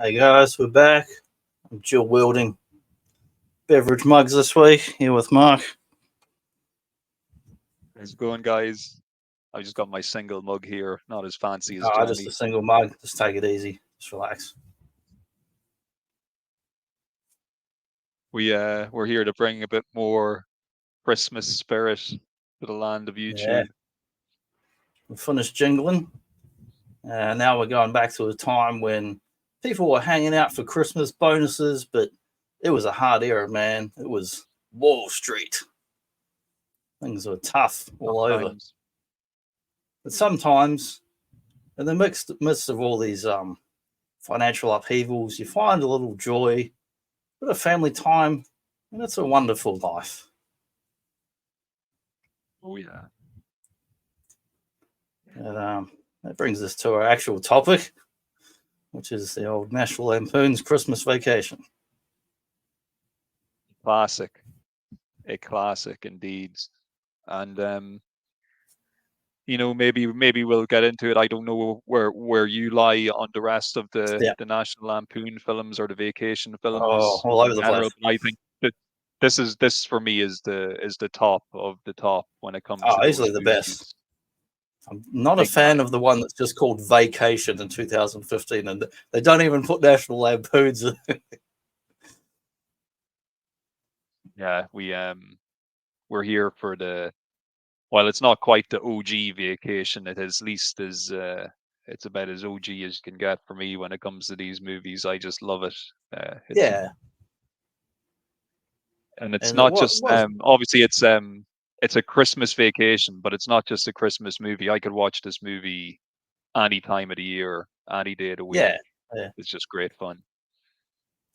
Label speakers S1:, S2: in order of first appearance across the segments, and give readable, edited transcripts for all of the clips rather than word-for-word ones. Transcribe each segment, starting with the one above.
S1: Hey guys, we're back. I'm dual wielding beverage mugs this week, here with Mark.
S2: How's it going, guys? I just got my single mug here, not as fancy as
S1: Just
S2: Jamie.
S1: a single mug. Just take it easy. Just relax.
S2: We're here to bring a bit more Christmas spirit to the land of YouTube.
S1: Yeah. We finished jingling. Now we're going back to a time when people were hanging out for Christmas bonuses, but it was a hard era, man. It was Wall Street. Things were tough all over. But sometimes, in the midst of all these financial upheavals, you find a little joy, a bit of family time, and it's a wonderful life.
S2: Oh, yeah.
S1: And that brings us to our actual topic, which is the old National Lampoons Christmas Vacation.
S2: Classic. A classic indeed. And maybe we'll get into it. I don't know where you lie on the rest of the National Lampoon films or the vacation films.
S1: Oh, all over the place.
S2: I think that this for me is the top of the top when it comes to
S1: easily the best. I'm not a fan of the one that's just called Vacation in 2015, and they don't even put National Lampoons in.
S2: Yeah, we're here for well, it's not quite the OG vacation. It at least is. It's about as OG as you can get for me when it comes to these movies. I just love it. And it's not just obviously it's a Christmas vacation, but it's not just a Christmas movie. I could watch this movie any time of the year, any day of the week.
S1: Yeah.
S2: It's just great fun.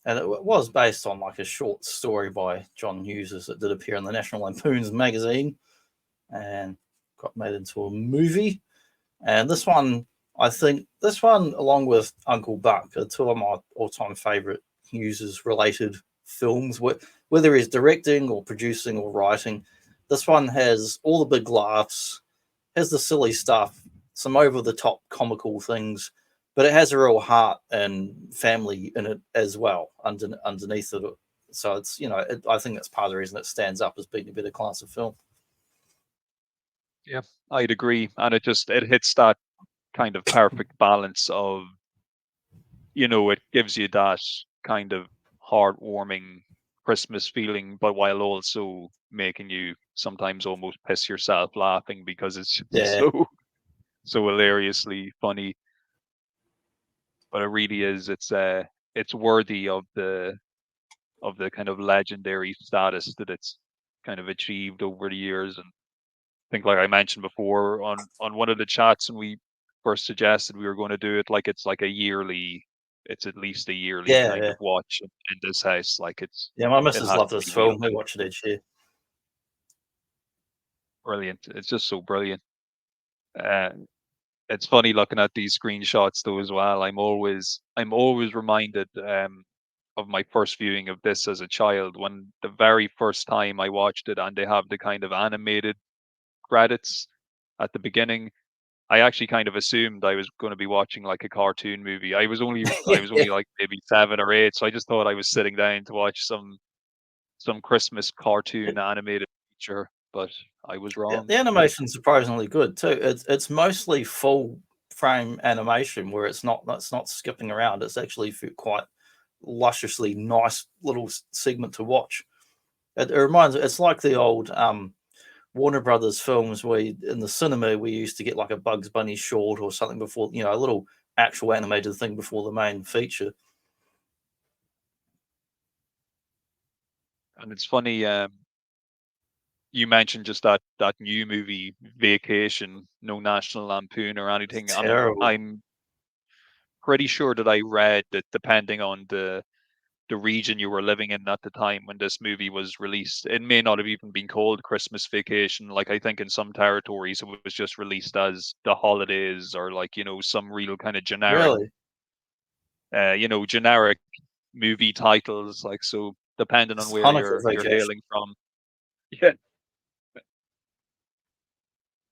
S1: And it was based on like a short story by John Hughes that did appear in the National Lampoons magazine and got made into a movie. And this one, along with Uncle Buck, are two of my all-time favorite Hughes related films, whether he's directing or producing or writing. This one has all the big laughs, has the silly stuff, some over-the-top comical things, but it has a real heart and family in it as well underneath it. So it's, I think that's part of the reason it stands up as being a better class of film.
S2: Yeah, I'd agree. And it hits that kind of perfect balance of, it gives you that kind of heartwarming Christmas feeling, but while also making you sometimes almost piss yourself laughing because it's so hilariously funny. But it really is. It's worthy of the kind of legendary status that it's kind of achieved over the years. And I think, like I mentioned before on one of the chats, when we first suggested we were going to do it, like it's at least a yearly kind of watch in this house. Like it's
S1: my missus loves this film. We watch it each year.
S2: Brilliant! It's just so brilliant. It's funny looking at these screenshots though as well. I'm always reminded of my first viewing of this as a child, when the very first time I watched it and they have the kind of animated credits at the beginning. I actually kind of assumed I was going to be watching like a cartoon movie. I was only like maybe 7 or 8, so I just thought I was sitting down to watch some Christmas cartoon animated feature, but I was wrong.
S1: The animation's surprisingly good too. It's mostly full frame animation where it's not skipping around. It's actually quite lusciously nice little segment to watch. It's like the old Warner Brothers films where in the cinema we used to get like a Bugs Bunny short or something before, a little actual animated thing before the main feature.
S2: And it's funny, you mentioned just that new movie, Vacation, no National Lampoon or
S1: It's
S2: anything.
S1: terrible.
S2: I'm pretty sure that I read that depending on the region you were living in at the time when this movie was released, it may not have even been called Christmas Vacation. Like I think in some territories it was just released as The Holidays, or like, some real kind of generic,
S1: Really?
S2: generic movie titles. Like, so depending on
S1: It's
S2: where
S1: Hanukkah
S2: you're
S1: Vacation.
S2: hailing from. Yeah.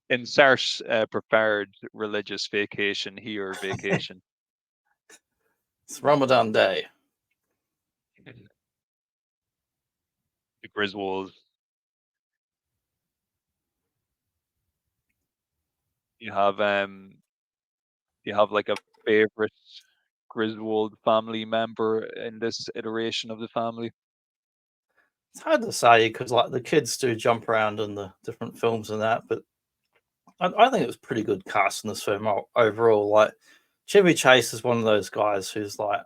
S2: Insert preferred religious vacation here, vacation.
S1: It's Ramadan Day.
S2: The Griswold. You have you have like a favorite Griswold family member in this iteration of the family?
S1: It's hard to say because like the kids do jump around in the different films and that, but I think it was pretty good cast in this film overall. Like Chevy Chase is one of those guys who's like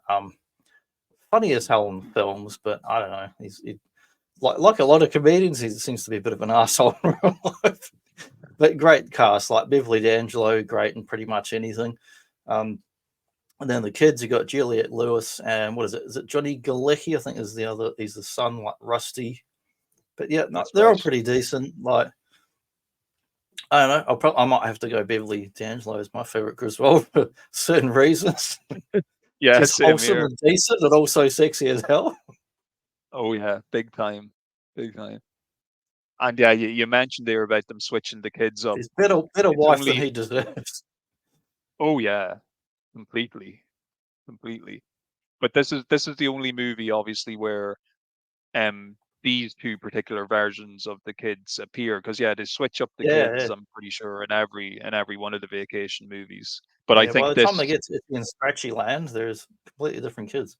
S1: funny as hell in films, but I don't know. He like a lot of comedians, he seems to be a bit of an asshole in real life. But great cast, like Beverly D'Angelo, great in pretty much anything. Um, and then the kids, you got Juliette Lewis and what is it? Is it Johnny Galecki? I think is the other. He's the son, like Rusty. But yeah, no,
S2: That's
S1: they're all
S2: right.
S1: pretty decent. Like I don't know. I might have to go Beverly D'Angelo as my favorite Griswold for certain reasons.
S2: Yeah,
S1: Just
S2: same
S1: wholesome
S2: here.
S1: and decent, and also sexy as hell.
S2: Oh yeah, big time, big time. And yeah, you mentioned there about them switching the kids up.
S1: He's better
S2: It's
S1: wife than
S2: only
S1: he deserves.
S2: Oh yeah, completely, completely. But this is the only movie, obviously, where um these two particular versions of the kids appear, because yeah, they switch up the
S1: Yeah,
S2: kids,
S1: yeah,
S2: I'm pretty sure, in every one of the vacation movies. But I
S1: yeah. By
S2: think
S1: the time they
S2: this
S1: get to in Scratchy Land, there's completely different kids.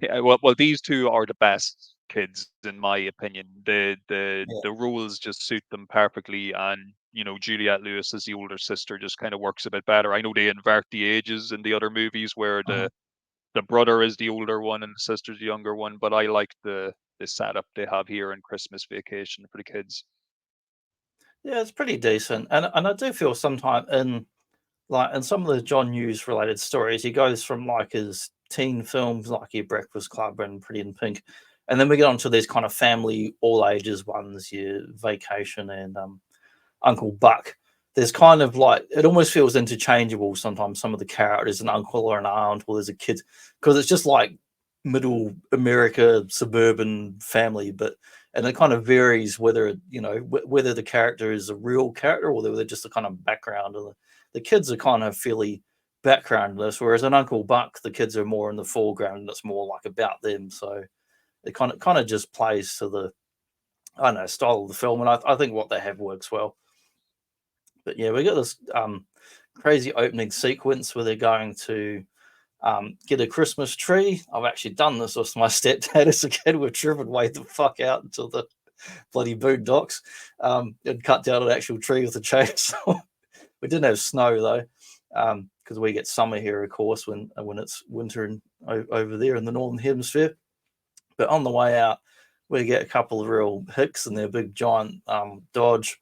S2: yeah, well, these two are the best kids in my opinion. The
S1: Yeah.
S2: the rules just suit them perfectly, and Juliette Lewis as the older sister just kind of works a bit better. I know they invert the ages in the other movies where
S1: Mhm.
S2: the brother is the older one and the sister's the younger one, but I like the setup they have here in Christmas Vacation for the kids.
S1: Yeah, it's pretty decent, and I do feel sometimes in some of the John Hughes related stories, he goes from like his teen films like your Breakfast Club and Pretty in Pink, and then we get onto these kind of family all ages ones, your Vacation and Uncle Buck. There's kind of like it almost feels interchangeable sometimes. Some of the characters, an uncle or an aunt, or there's a kid, because it's just like middle America suburban family, but and it kind of varies whether whether the character is a real character or whether they're just a kind of background. And the kids are kind of fairly background in this, whereas in Uncle Buck, the kids are more in the foreground and it's more like about them. So it kind of just plays to the I don't know style of the film, and I think what they have works well. But yeah, we got this crazy opening sequence where they're going to get a Christmas tree. I've actually done this with my stepdad as a kid. We've driven way the fuck out into the bloody boondocks and cut down an actual tree with a chainsaw. We didn't have snow though, because we get summer here, of course, when it's winter over there in the northern hemisphere. But on the way out, we get a couple of real hicks in their big giant Dodge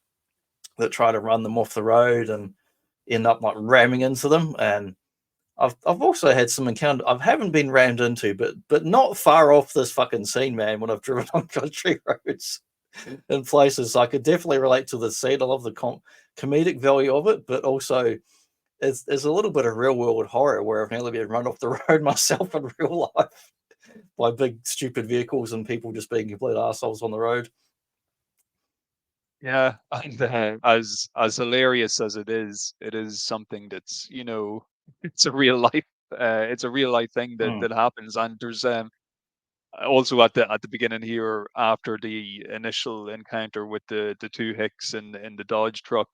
S1: that try to run them off the road and end up like ramming into them. And I've also had some encounter. I haven't been rammed into, but not far off this fucking scene, man. When I've driven on country roads in places, so I could definitely relate to the scene. I love the comedic value of it, but also there's a little bit of real world horror where I've nearly been run off the road myself in real life by big stupid vehicles and people just being complete assholes on the road.
S2: Yeah, and as hilarious as it is something that's it's a real life it's a real life thing that
S1: Mm.
S2: that happens. And there's also at the beginning here, after the initial encounter with the two hicks in the Dodge truck,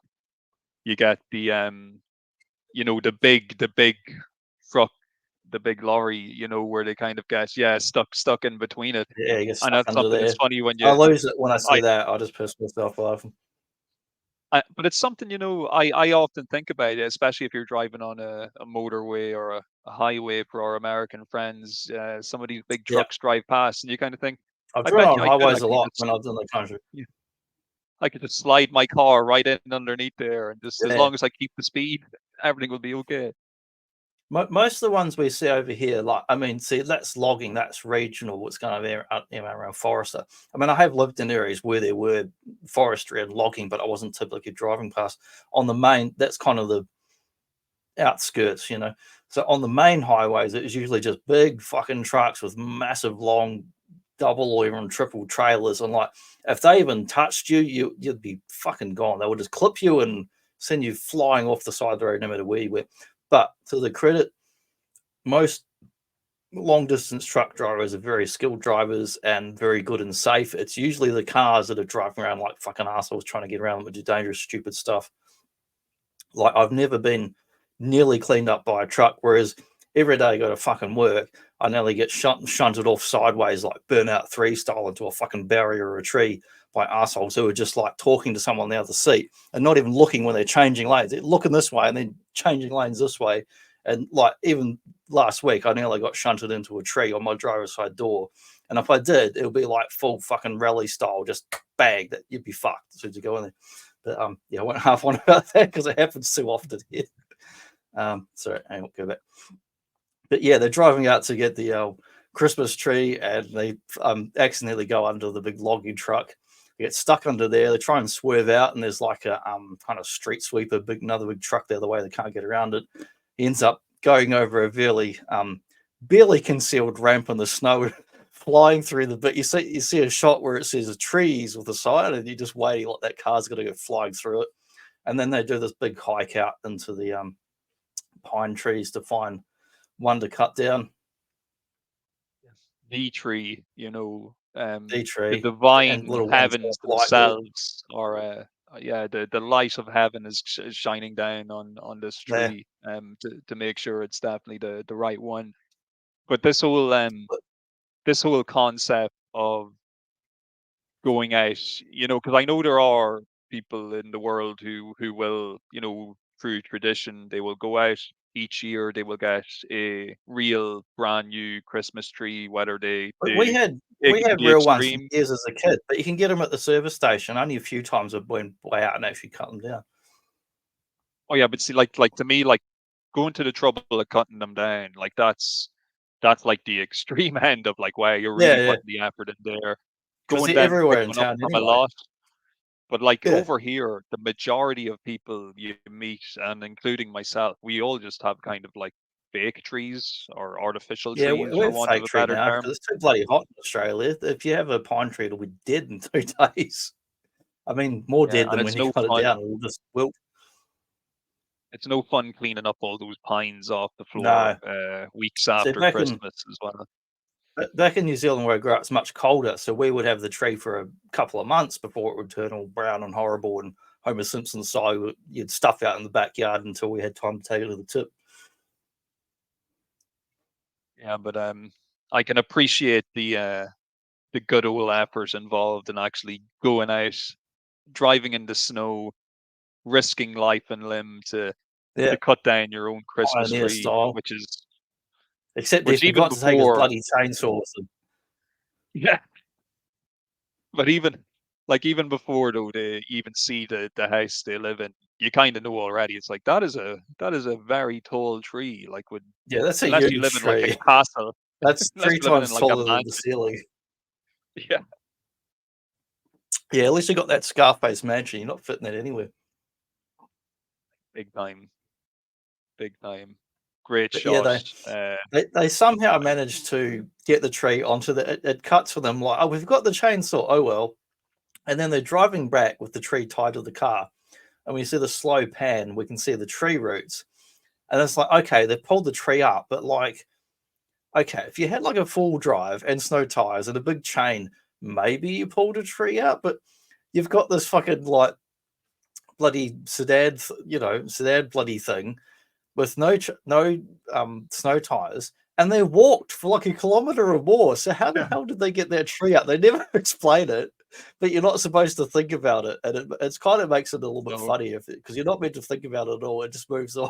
S2: you get the big truck the big lorry, you know, where they kind of get stuck in between it.
S1: Yeah, you get
S2: And
S1: stuck
S2: that's
S1: under
S2: something
S1: there.
S2: that's funny when
S1: I
S2: you
S1: lose it when I see
S2: I
S1: that. I just piss myself laughing.
S2: but it's something, you know, I often think about it, especially if you're driving on a motorway or a highway for our American friends. Some of these big
S1: Yeah,
S2: trucks drive past, and you kind of think,
S1: I've
S2: I
S1: driven
S2: bet
S1: on
S2: you I could
S1: highways a
S2: actually
S1: lot
S2: just
S1: when I was in the country.
S2: yeah, I could just slide my car right in underneath there, and just as
S1: Yeah.
S2: long as I keep the speed, everything will be okay.
S1: Most of the ones we see over here, like, I mean, see, that's logging, that's regional, what's going on there out, around Forester. I mean, I have lived in areas where there were forestry and logging, but I wasn't typically driving past. On the main, that's kind of the outskirts, you know. So on the main highways, it was usually just big fucking trucks with massive, long, double or even triple trailers. And like, if they even touched you, you'd be fucking gone. They would just clip you and send you flying off the side of the road, no matter where you went. But to the credit, most long distance truck drivers are very skilled drivers and very good and safe. It's usually the cars that are driving around like fucking assholes trying to get around them and do dangerous, stupid stuff. Like, I've never been nearly cleaned up by a truck, whereas every day I go to fucking work, I nearly get shunted off sideways like Burnout 3 style into a fucking barrier or a tree by assholes who are just like talking to someone on the other seat and not even looking when they're changing lanes. They're looking this way and then changing lanes this way. And like, even last week, I nearly got shunted into a tree on my driver's side door. And if I did, it would be like full fucking rally style, just bang, that you'd be fucked as soon as you go in there. But yeah, I went half on about that because it happens too often here. Sorry, I won't go back. But yeah, they're driving out to get the Christmas tree, and they accidentally go under the big logging truck. They get stuck under there. They try and swerve out, and there's like a kind of street sweeper, another big truck the other way. They can't get around it. He ends up going over a barely concealed ramp in the snow, flying through the bit. You see a shot where it says trees with a sign, and you just wait like that car's going to go flying through it. And then they do this big hike out into the pine trees to find one to cut down.
S2: The tree, you know,
S1: The
S2: the
S1: tree and
S2: divine
S1: little ones
S2: heavens
S1: like light with it.
S2: themselves are yeah, the light of heaven is shining down on this
S1: Yeah.
S2: tree to make sure it's definitely the right one. But this whole concept of going out, you know, because I know there are people in the world who will, you know, through tradition, they will go out each year, they will get a real brand new Christmas tree, whether
S1: But
S2: they take
S1: we
S2: it to
S1: had
S2: the
S1: real ones for
S2: extreme.
S1: years as a kid, but you can get them at the service station. Only a few times I've been way out and actually cut them down.
S2: Oh yeah, but see, like to me, like going to the trouble of cutting them down, like that's like the extreme end of like, wow, you're
S1: Yeah,
S2: really
S1: yeah,
S2: putting the effort in there.
S1: because
S2: Going
S1: they're
S2: down and
S1: everywhere
S2: pick
S1: in
S2: one up
S1: town
S2: from a
S1: anyway.
S2: lot. But like
S1: Yeah,
S2: over here, the majority of people you meet, and including myself, we all just have kind of like fake trees or artificial
S1: yeah,
S2: trees,
S1: we
S2: for
S1: have
S2: want of
S1: fake
S2: a
S1: tree
S2: better
S1: now
S2: term.
S1: because it's too bloody hot in Australia. If you have a pine tree, it'll be dead in 2 days. I mean, more
S2: Yeah,
S1: dead
S2: and
S1: than when you cut it down. It'll just wilt.
S2: it's no fun cleaning up all those pines off the floor
S1: No.
S2: weeks
S1: So
S2: after Christmas as well.
S1: back in New Zealand where I grew up, it's much colder. So we would have the tree for a couple of months before it would turn all brown and horrible. And Homer Simpson style, you'd stuff out in the backyard until we had time to take it to the tip.
S2: Yeah, but I can appreciate the good old effort involved in actually going out, driving in the snow, risking life and limb
S1: Yeah,
S2: to cut down your own Christmas
S1: pioneer
S2: tree,
S1: style.
S2: which is
S1: Except he
S2: which even
S1: forgot to take his
S2: before
S1: bloody chainsaw with him.
S2: yeah, but even before though they even see the house they live in, you kind of know already. It's like that is a very tall tree. Like would
S1: Yeah, that's a
S2: unless you
S1: huge
S2: live in like a
S1: tree.
S2: castle,
S1: That's
S2: unless
S1: three
S2: you're living in
S1: times
S2: like a
S1: taller than the
S2: mansion.
S1: ceiling.
S2: Yeah,
S1: Yeah, at least you got that Scarface mansion. You're not fitting that anywhere.
S2: big time, big time. Great
S1: But yeah,
S2: shot.
S1: they somehow managed to get the tree onto it cuts for them like, oh, we've got the chainsaw. Oh well. And then they're driving back with the tree tied to the car. And we see the slow pan, we can see the tree roots. And it's like, okay, they pulled the tree up, but like, okay, if you had like a full drive and snow tires and a big chain, maybe you pulled a tree out, but you've got this fucking like bloody sedan bloody thing with no snow tires and they walked for like a kilometer or more. So how the
S2: Yeah.
S1: hell did they get that tree up? They never explain it, but you're not supposed to think about it, and it's kind of makes it a little bit
S2: No.
S1: funny because you're not meant to think about it at all. It just moves on.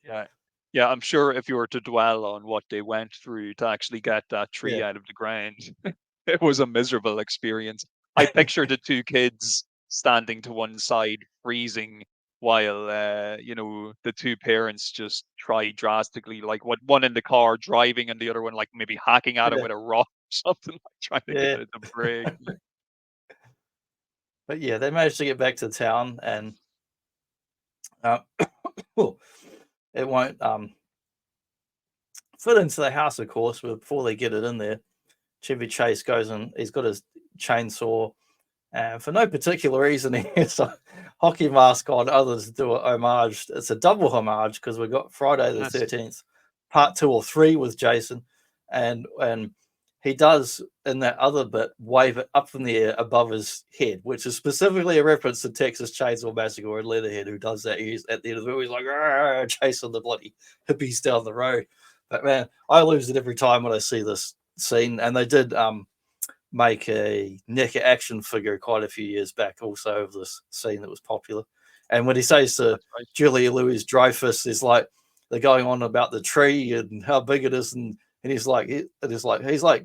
S2: Yeah. Yeah, I'm sure if you were to dwell on what they went through to actually get that tree
S1: Yeah,
S2: out of the ground, it was a miserable experience. I picture the two kids standing to one side, freezing, while the two parents just try drastically, like what one in the car driving and the other one like maybe hacking at it
S1: yeah,
S2: with a rock or something, like trying to get
S1: yeah.
S2: it to break.
S1: But yeah, they managed to get back to town, and uh, it won't fit into the house, of course. But before they get it in there, Chevy Chase goes and he's got his chainsaw, and for no particular reason, he has a hockey mask on. Others do a homage. It's a double homage because we got Friday the
S2: Yes.
S1: 13th, part 2 or 3 with Jason, and he does in that other bit wave it up in the air above his head, which is specifically a reference to Texas Chainsaw Massacre and Leatherhead, who does that. He's at the end of the movie, he's like chasing the bloody hippies down the road. But man, I lose it every time when I see this scene. And they did make a NECA action figure quite a few years back, also of this scene that was popular. And when he says to
S2: That's right.
S1: Julia Louis Dreyfus, is like they're going on about the tree and how big it is, and he's like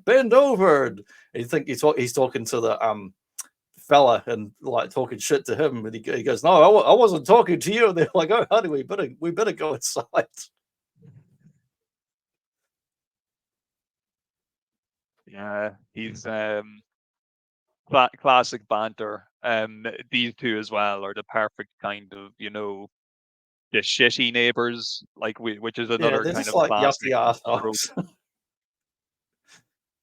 S1: bend over, and you think he's talking to the fella and like talking shit to him, and he goes, no, I wasn't talking to you. And they're like, oh honey, we better go inside.
S2: Yeah, he's classic banter. These two as well are the perfect kind of, the shitty neighbors, like which is
S1: Yeah,
S2: another
S1: they're
S2: kind
S1: just
S2: of
S1: like
S2: classic
S1: yucky
S2: trope.
S1: assholes.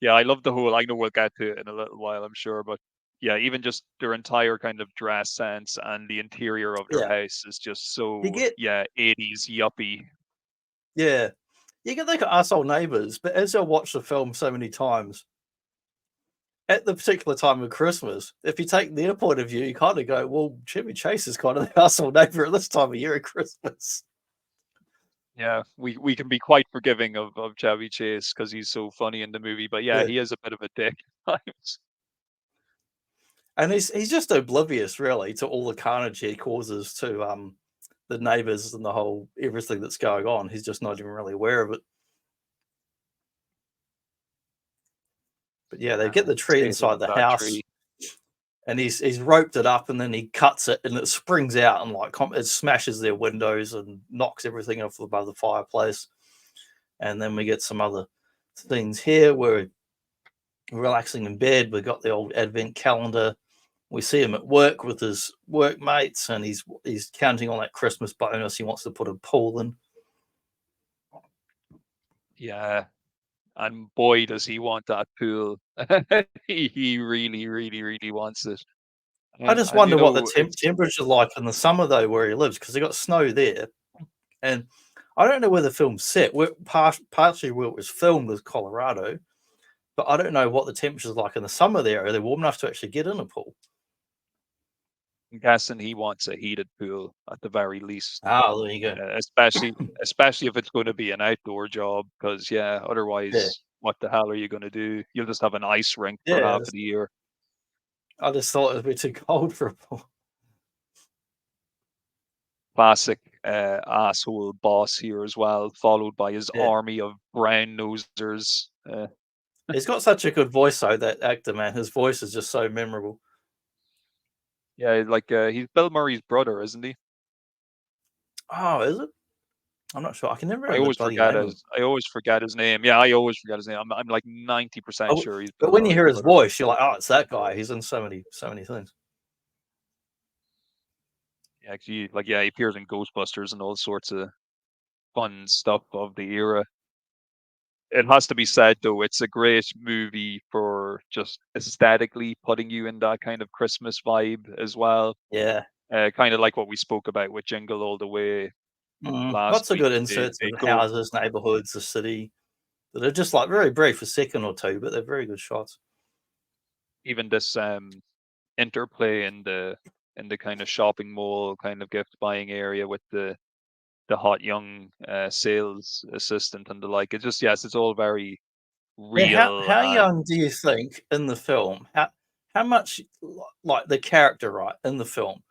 S2: Yeah, I love the whole. I know we'll get to it in a little while, I'm sure, but yeah, even just their entire kind of dress sense and the interior of their
S1: Yeah,
S2: house is just
S1: you
S2: so,
S1: get
S2: yeah, 80s yuppie.
S1: yeah, you get like asshole neighbors, but as I watch the film so many times, at the particular time of Christmas, if you take their point of view, you kind of go, well, Chevy Chase is kind of the asshole neighbor at this time of year at Christmas.
S2: Yeah, we can be quite forgiving of Chevy Chase because he's so funny in the movie, but yeah,
S1: Yeah.
S2: he is a bit of a dick at times.
S1: And he's just oblivious really to all the carnage he causes to the neighbors and the whole everything that's going on. He's just not even really aware of it. But yeah, they
S2: Yeah,
S1: get the tree
S2: saving
S1: inside the
S2: that
S1: house,
S2: tree.
S1: and he's roped it up, and then he cuts it, and it springs out and like it smashes their windows and knocks everything off above the fireplace. And then we get some other scenes here where we're relaxing in bed. We've got the old advent calendar. We see him at work with his workmates, and he's counting on that Christmas bonus. He wants to put a pool in.
S2: Yeah, and boy, does he want that pool. He really, really, really wants it.
S1: I
S2: And
S1: just
S2: and
S1: wonder what the
S2: it's
S1: temperature like in the summer though, where he lives, because they got snow there, and I don't know where the film's set. Partially where it was filmed was Colorado, but I don't know what the temperature's like in the summer there. Are they warm enough to actually get in a pool?
S2: I'm guessing he wants a heated pool at the very least,
S1: Ah, there you go.
S2: especially if it's going to be an outdoor job. Because yeah,
S1: Yeah,
S2: otherwise, what the hell are you going to do? You'll just have an ice rink for
S1: yeah.
S2: half of the year.
S1: I just thought it would be too cold for a pool.
S2: Classic asshole boss here as well, followed by his
S1: Yeah,
S2: army of brown nosers.
S1: he's got such a good voice though. That actor, man, his voice is just so memorable.
S2: Yeah, like he's Bill Murray's brother, isn't he?
S1: Oh, is it? I'm not sure. I can never
S2: I
S1: remember the
S2: always
S1: bloody
S2: forget
S1: name of him.
S2: his. I always forget his name. Yeah, I always forget his name. I'm like 90%
S1: Oh,
S2: sure he's
S1: but
S2: Bill
S1: when you
S2: Murray's
S1: hear his
S2: brother.
S1: voice, you're like, oh, it's that guy. He's in so many things.
S2: Yeah, he appears in Ghostbusters and all sorts of fun stuff of the era. It has to be said though, it's a great movie for just aesthetically putting you in that kind of Christmas vibe as well.
S1: Yeah.
S2: Kind of like what we spoke about with Jingle All the Way last
S1: Lots of
S2: week.
S1: good
S2: They
S1: inserts
S2: they
S1: of
S2: go
S1: houses, neighborhoods, the city that are just like very brief, a second or two, but they're very good shots.
S2: even this interplay in the kind of shopping mall kind of gift buying area with the hot young sales assistant and the like. It's just, yes, it's all very
S1: Yeah,
S2: real.
S1: how
S2: And
S1: young do you think in the film? How much like the character, right, in the film?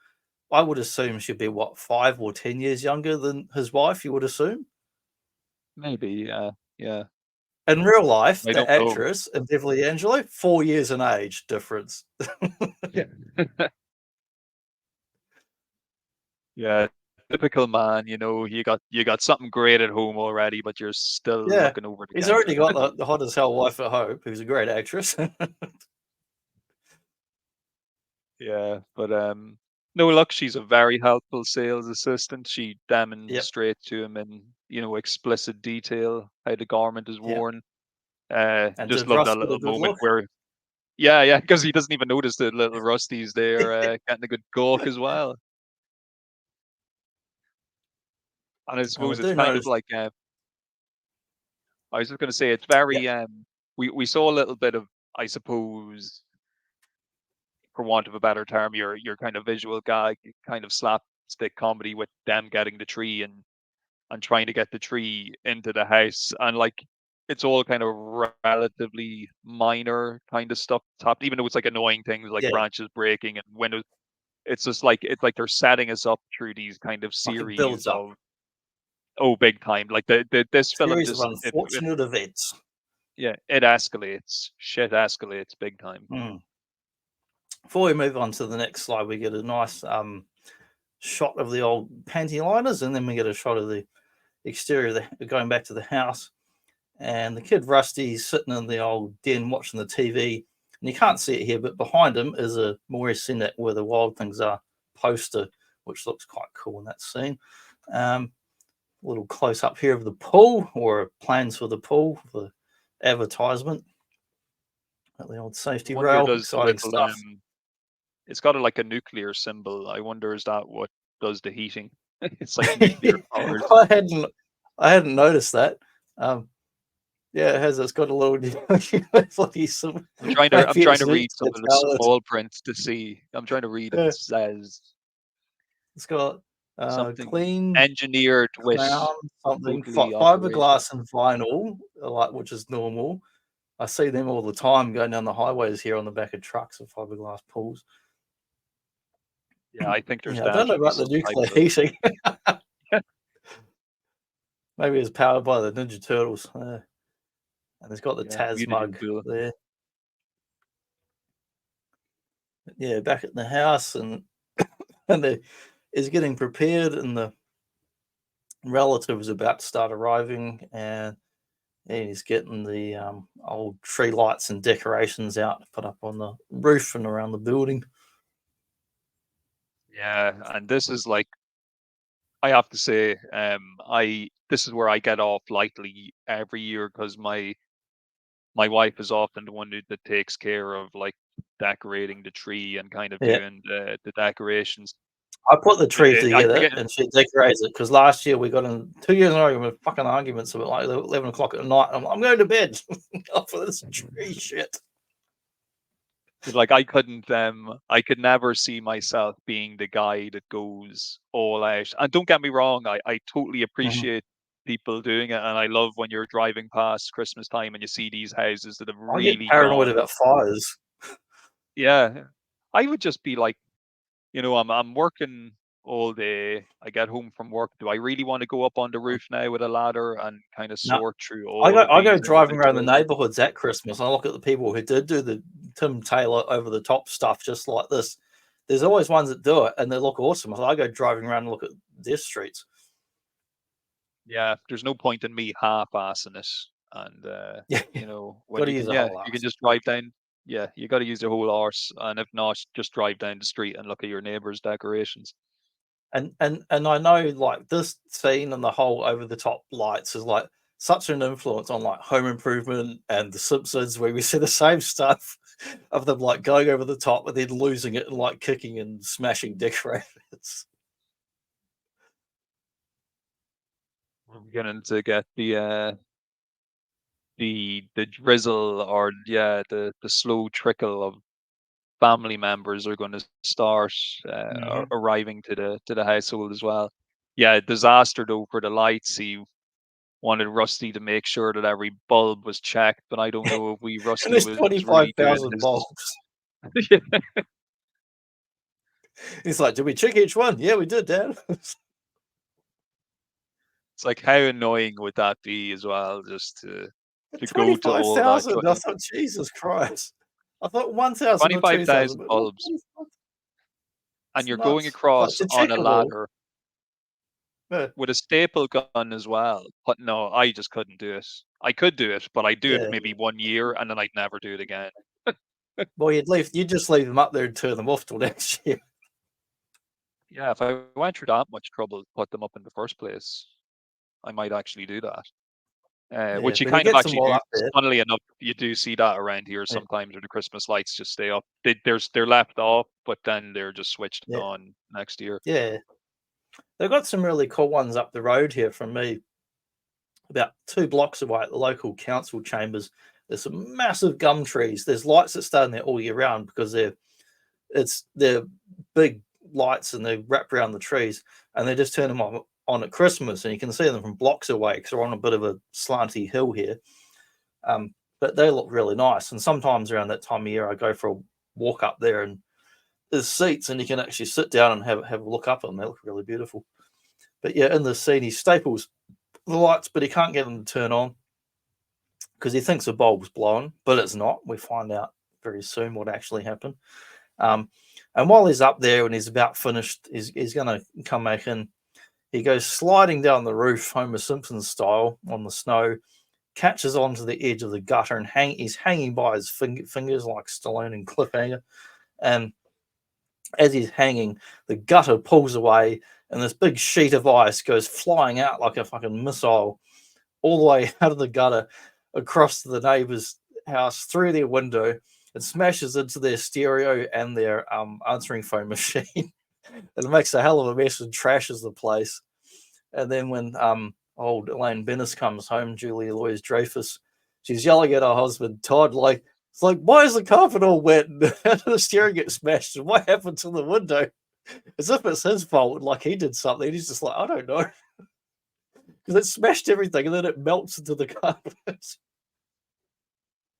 S1: I would assume she'd be what, 5 or 10 years younger than his wife. You would assume.
S2: maybe, yeah,
S1: In real life,
S2: I
S1: the
S2: don't know.
S1: actress and Beverly Angelo, 4 years in age difference.
S2: Yeah. Yeah, typical man, you got something great at home already, but you're still
S1: Yeah,
S2: looking over the
S1: he's
S2: counter.
S1: already got the hot as hell wife at home, who's a great actress.
S2: Yeah, but no, look, she's a very helpful sales assistant. She
S1: Yep,
S2: demonstrates to him in, explicit detail how the garment is
S1: yep.
S2: worn.
S1: And
S2: Just
S1: did
S2: love
S1: Russ
S2: that
S1: get a
S2: little
S1: good
S2: moment
S1: look?
S2: where, yeah, because he doesn't even notice the little Rusty's there, getting a good gawk as well. And I
S1: And we
S2: suppose it's
S1: do
S2: kind of
S1: notice,
S2: like, I was just going to say, it's
S1: yeah,
S2: very, we saw a little bit of, I suppose, for want of a better term, your kind of visual gag, kind of slapstick comedy with them getting the tree and trying to get the tree into the house, and like it's all kind of relatively minor kind of stuff that's happening, even though it's like annoying things like
S1: yeah,
S2: branches breaking and windows. It's just like it's like they're setting us up through these kind of
S1: like it
S2: series
S1: builds up.
S2: of, oh, big time. Like the this film
S1: Series of
S2: just, it
S1: unfortunate events.
S2: yeah, it escalates. Shit escalates big time.
S1: Mm. Before we move on to the next slide, we get a nice shot of the old panty liners, and then we get a shot of the exterior of going back to the house. And the kid Rusty's sitting in the old den watching the TV. And you can't see it here, but behind him is a Maurice Sendak where the Wild Things Are poster, which looks quite cool in that scene. A little close up here of the pool, or plans for the pool, for the advertisement at the old
S2: I
S1: safety
S2: wonder,
S1: rail.
S2: does the
S1: Exciting
S2: little
S1: stuff.
S2: it's got like a nuclear symbol. I wonder, is that what does the heating? It's like nuclear powered.
S1: I hadn't I hadn't noticed that. Um, yeah, it has. It's got a little. It's like
S2: I'm
S1: maybe
S2: trying
S1: it's
S2: to
S1: an
S2: read some
S1: instant
S2: of the
S1: palette.
S2: small print to see. I'm trying to read if
S1: Yeah,
S2: it says
S1: it's got
S2: something
S1: clean
S2: engineered with
S1: crown, something
S2: totally operational.
S1: fiberglass and vinyl, like which is normal. I see them all the time going down the highways here on the back of trucks and fiberglass pools.
S2: Yeah, I think there's
S1: Yeah, I don't know
S2: definitely
S1: about the
S2: some type
S1: nuclear
S2: of
S1: heating. Maybe it's powered by the Ninja Turtles. And it's got the
S2: yeah,
S1: Taz
S2: really
S1: mug
S2: cool.
S1: there. Yeah, back at the house, and the is getting prepared, and the relative is about to start arriving, and he's getting the old tree lights and decorations out to put up on the roof and around the building.
S2: Yeah, and this is like, I have to say, I this is where I get off lightly every year because my wife is often the one that takes care of like decorating the tree and kind of
S1: Yeah,
S2: doing the decorations.
S1: I put the tree
S2: I
S1: together
S2: forget.
S1: and she decorates it because last year we got in 2 years in a row with fucking arguments about like 11 o'clock at night. I'm going to bed for this tree shit.
S2: Like I could never see myself being the guy that goes all out. And don't get me wrong, I totally
S1: Mhm.
S2: appreciate people doing it, and I love when you're driving past Christmas time and you see these houses that have
S1: I get
S2: really
S1: paranoid
S2: gone.
S1: about fires.
S2: Yeah, I would just be like, I'm working all day. I get home from work. Do I really want to go up on the roof now with a ladder and kind of
S1: No,
S2: sort through
S1: I
S2: all
S1: go
S2: of
S1: I go
S2: these
S1: driving around the
S2: individuals?
S1: neighborhoods at Christmas. And I look at the people who did do the Tim Taylor over the top stuff just like this. There's always ones that do it and they look awesome. So I go driving around and look at their streets.
S2: Yeah, there's no point in me half-assing it. And
S1: Yeah,
S2: when
S1: got to
S2: you
S1: use
S2: can,
S1: a
S2: yeah,
S1: whole
S2: you can
S1: ass.
S2: just drive down. Yeah, you got to use your whole arse, and if not, just drive down the street and look at your neighbor's decorations.
S1: And I know like this scene and the whole over the top lights is like such an influence on like Home Improvement and The Simpsons, where we see the same stuff of them like going over the top and then losing it and like kicking and smashing decorators.
S2: We're beginning to get the drizzle, or yeah, the slow trickle of family members are going to start
S1: Mhm.
S2: arriving to the household as well. Yeah, disaster though for the lights. He wanted Rusty to make sure that every bulb was checked, but I don't know if
S1: And
S2: Rusty
S1: there's
S2: was really doing
S1: 25,000
S2: his.
S1: bulbs.
S2: Yeah,
S1: He's like, did we check each one? Yeah, we did, Dad.
S2: it's like how annoying would that be as well, just to go to all of that
S1: 25,000. I thought, Jesus Christ. I thought 1,000 or 2,000,
S2: 25,000
S1: but what?
S2: bulbs, and
S1: It's
S2: you're going
S1: nuts. Like
S2: across
S1: to
S2: on
S1: check
S2: a
S1: them all.
S2: ladder
S1: Yeah,
S2: with a staple gun as well. But no, I just couldn't do it. I could do it, but I'd do it
S1: yeah.
S2: maybe 1 year and then I'd never do it again.
S1: Well, you'd just leave them up there and turn them off till next year.
S2: Yeah, if I went through that much trouble to put them up in the first place, I might actually do that.
S1: Yeah,
S2: Which you
S1: but he
S2: kind of
S1: gets them
S2: actually
S1: all
S2: do.
S1: up there.
S2: Funnily enough, you do see that around here
S1: Yeah,
S2: sometimes where the Christmas lights just stay up. They're left off, but then they're just switched
S1: yeah,
S2: on next year.
S1: yeah. They've got some really cool ones up the road here from me, about 2 blocks away at the local council chambers. There's some massive gum trees. There's lights that stay in there all year round because they're big lights and they wrap around the trees, and they just turn them on at Christmas, and you can see them from blocks away because they're on a bit of a slanty hill here. But they look really nice, and sometimes around that time of year, I go for a walk up there, and there's seats, and you can actually sit down and have a look up at them. They look really beautiful. But yeah, in the scene, he staples the lights, but he can't get them to turn on because he thinks the bulb's blown, but it's not. We find out very soon what actually happened. Um, and while he's up there and he's about finished, he's going to come back in. He goes sliding down the roof, Homer Simpson style, on the snow, catches onto the edge of the gutter, and he's hanging by his fingers like Stallone in Cliffhanger. And as he's hanging, the gutter pulls away, and this big sheet of ice goes flying out like a fucking missile all the way out of the gutter across the neighbor's house through their window and smashes into their stereo and their answering phone machine. It makes a hell of a mess and trashes the place. And then when old Elaine Bennis comes home, Julia Louise Dreyfus, she's yelling at her husband Todd, like, it's like, why is the carpet all wet? And how did the steering get smashed? And what happened to the window? As if it's his fault, like he did something. He's just like, I don't know, because it smashed everything, and then it melts into the carpet.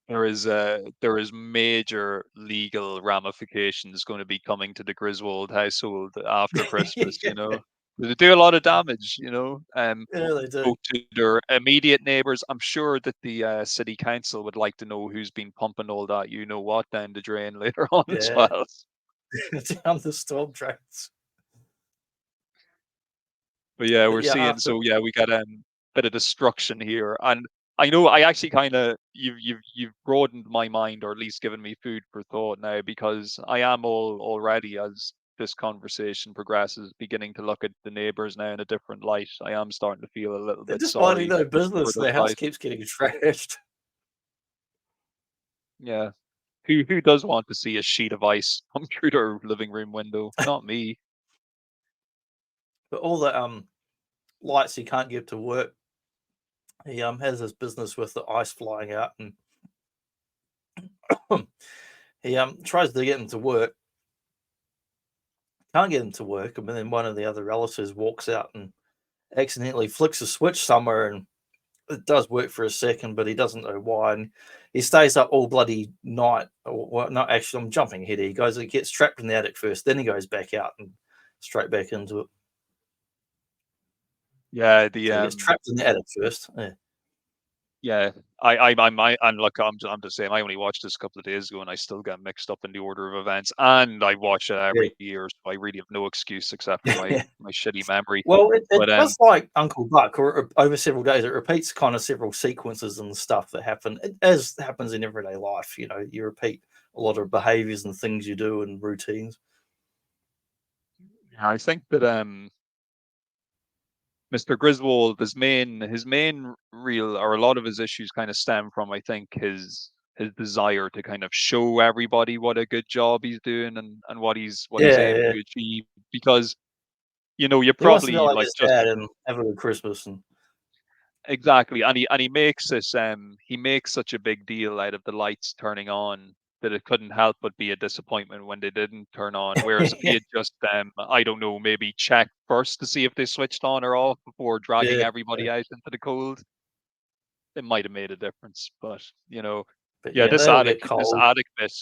S2: There is major legal ramifications going to be coming to the Griswold household after Christmas.
S1: Yeah,
S2: They do a lot of damage.
S1: yeah, they do.
S2: Both to their immediate neighbours. I'm sure that the city council would like to know who's been pumping all that what down the drain later on as
S1: Yeah,
S2: well.
S1: down the storm drains.
S2: But yeah,
S1: But
S2: we're
S1: yeah,
S2: seeing.
S1: after
S2: So yeah, we got bit of destruction here, and I know I actually kind of you've broadened my mind, or at least given me food for thought now, because I am already, as this conversation progresses, beginning to look at the neighbours now in a different light. I am starting to feel a little
S1: they're
S2: bit
S1: just minding
S2: sorry
S1: their
S2: for
S1: business.
S2: those
S1: Their house
S2: guys.
S1: keeps getting trashed.
S2: Yeah, who does want to see a sheet of ice come through their living room window? Not me.
S1: But all the lights he can't get to work. He has his business with the ice flying out, and he tries to get them to work. Can't get them to work, and then one of the other relatives walks out and accidentally flicks a switch somewhere, and it does work for a second, but he doesn't know why, and he stays up all bloody night. Well, not actually, I'm jumping ahead. He gets trapped in the attic first, then he goes back out and straight back into it.
S2: Yeah,
S1: So he gets trapped in the attic first. Yeah.
S2: yeah, and look, I'm just saying, I only watched this a couple of days ago, and I still get mixed up in the order of events, and I watch it every year, so I really have no excuse except for
S1: Yeah.
S2: my shitty memory.
S1: Well, it
S2: But
S1: does like Uncle Buck, or over several days. It repeats kind of several sequences and stuff that happen, as happens in everyday life. You repeat a lot of behaviors and things you do and routines.
S2: I think that Mr. Griswold, his main real, or a lot of his issues kind of stem from, I think, his desire to kind of show everybody what a good job he's doing, and what he's
S1: Yeah,
S2: aiming
S1: yeah.
S2: to achieve, because you
S1: He wants to be
S2: probably
S1: like
S2: like
S1: his
S2: just.
S1: dad and have a good Christmas. And
S2: Exactly, and he makes such a big deal out of the lights turning on, that it couldn't help but be a disappointment when they didn't turn on. Whereas if he had just, I don't know, maybe checked first to see if they switched on or off before dragging
S1: Yeah,
S2: everybody out into the cold, it might have made a difference. But
S1: but
S2: yeah,
S1: yeah,
S2: this
S1: they all get cold.
S2: attic bit,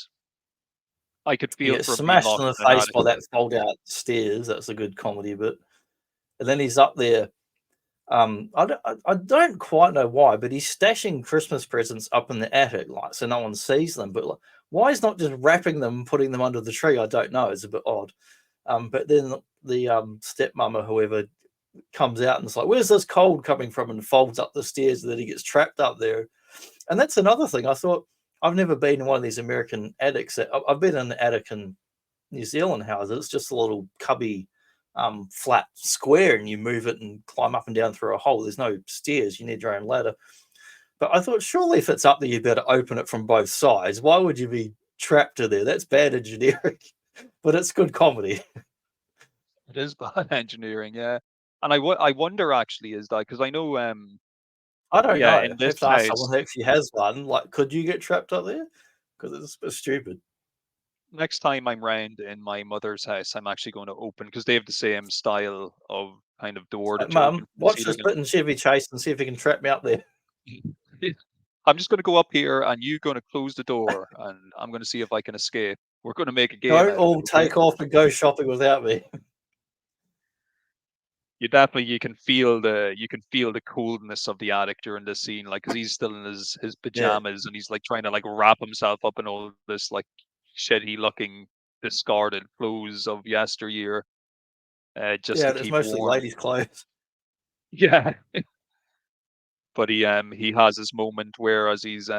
S2: I could
S1: He
S2: feel
S1: gets
S2: for him being
S1: smashed in
S2: locked
S1: the
S2: in an
S1: face
S2: attic.
S1: by that fold out stairs. That's a good comedy bit. And then he's up there. I don't quite know why, but he's stashing Christmas presents up in the attic, like so no one sees them. But like, why he's not just wrapping them and putting them under the tree, I don't know. It's a bit odd. But then the stepmom or whoever comes out and it's like, "Where's this cold coming from?" and folds up the stairs, and then he gets trapped up there. And that's another thing. I thought I've never been in one of these American attics. I've been in an attic in New Zealand houses. It's just a little cubby, flat square, and you move it and climb up and down through a hole. There's no stairs. You need your own ladder. But I thought, surely if it's up there, you better open it from both sides. Why would you be trapped in there? That's bad engineering, but it's good comedy.
S2: It is bad engineering, yeah. And I wonder actually is that because I know,
S1: I don't
S2: yeah,
S1: know.
S2: in
S1: I
S2: this
S1: have to ask someone
S2: house,
S1: who actually has one. Like, could you get trapped up there? Because it's a bit stupid.
S2: next time I'm round in my mother's house, I'm actually going to open because they have the same style of kind of door
S1: Like,
S2: that you open
S1: Mum,
S2: from the
S1: watch the
S2: ceiling. And
S1: split Chevy chase and see if he can trap me up there.
S2: I'm just going to go up here, and you're going to close the door, and I'm going to see if I can escape. We're going to make a game
S1: Don't
S2: out of it,
S1: all
S2: okay?
S1: take off and go shopping without me.
S2: You can feel the coldness of the attic during this scene, like because he's still in his
S1: Yeah.
S2: pajamas and he's like trying to like wrap himself up in all this like shitty looking discarded clothes of yesteryear, just
S1: Yeah,
S2: to
S1: it's
S2: keep
S1: mostly
S2: warm.
S1: ladies' clothes.
S2: Yeah, but he has his moment where as he's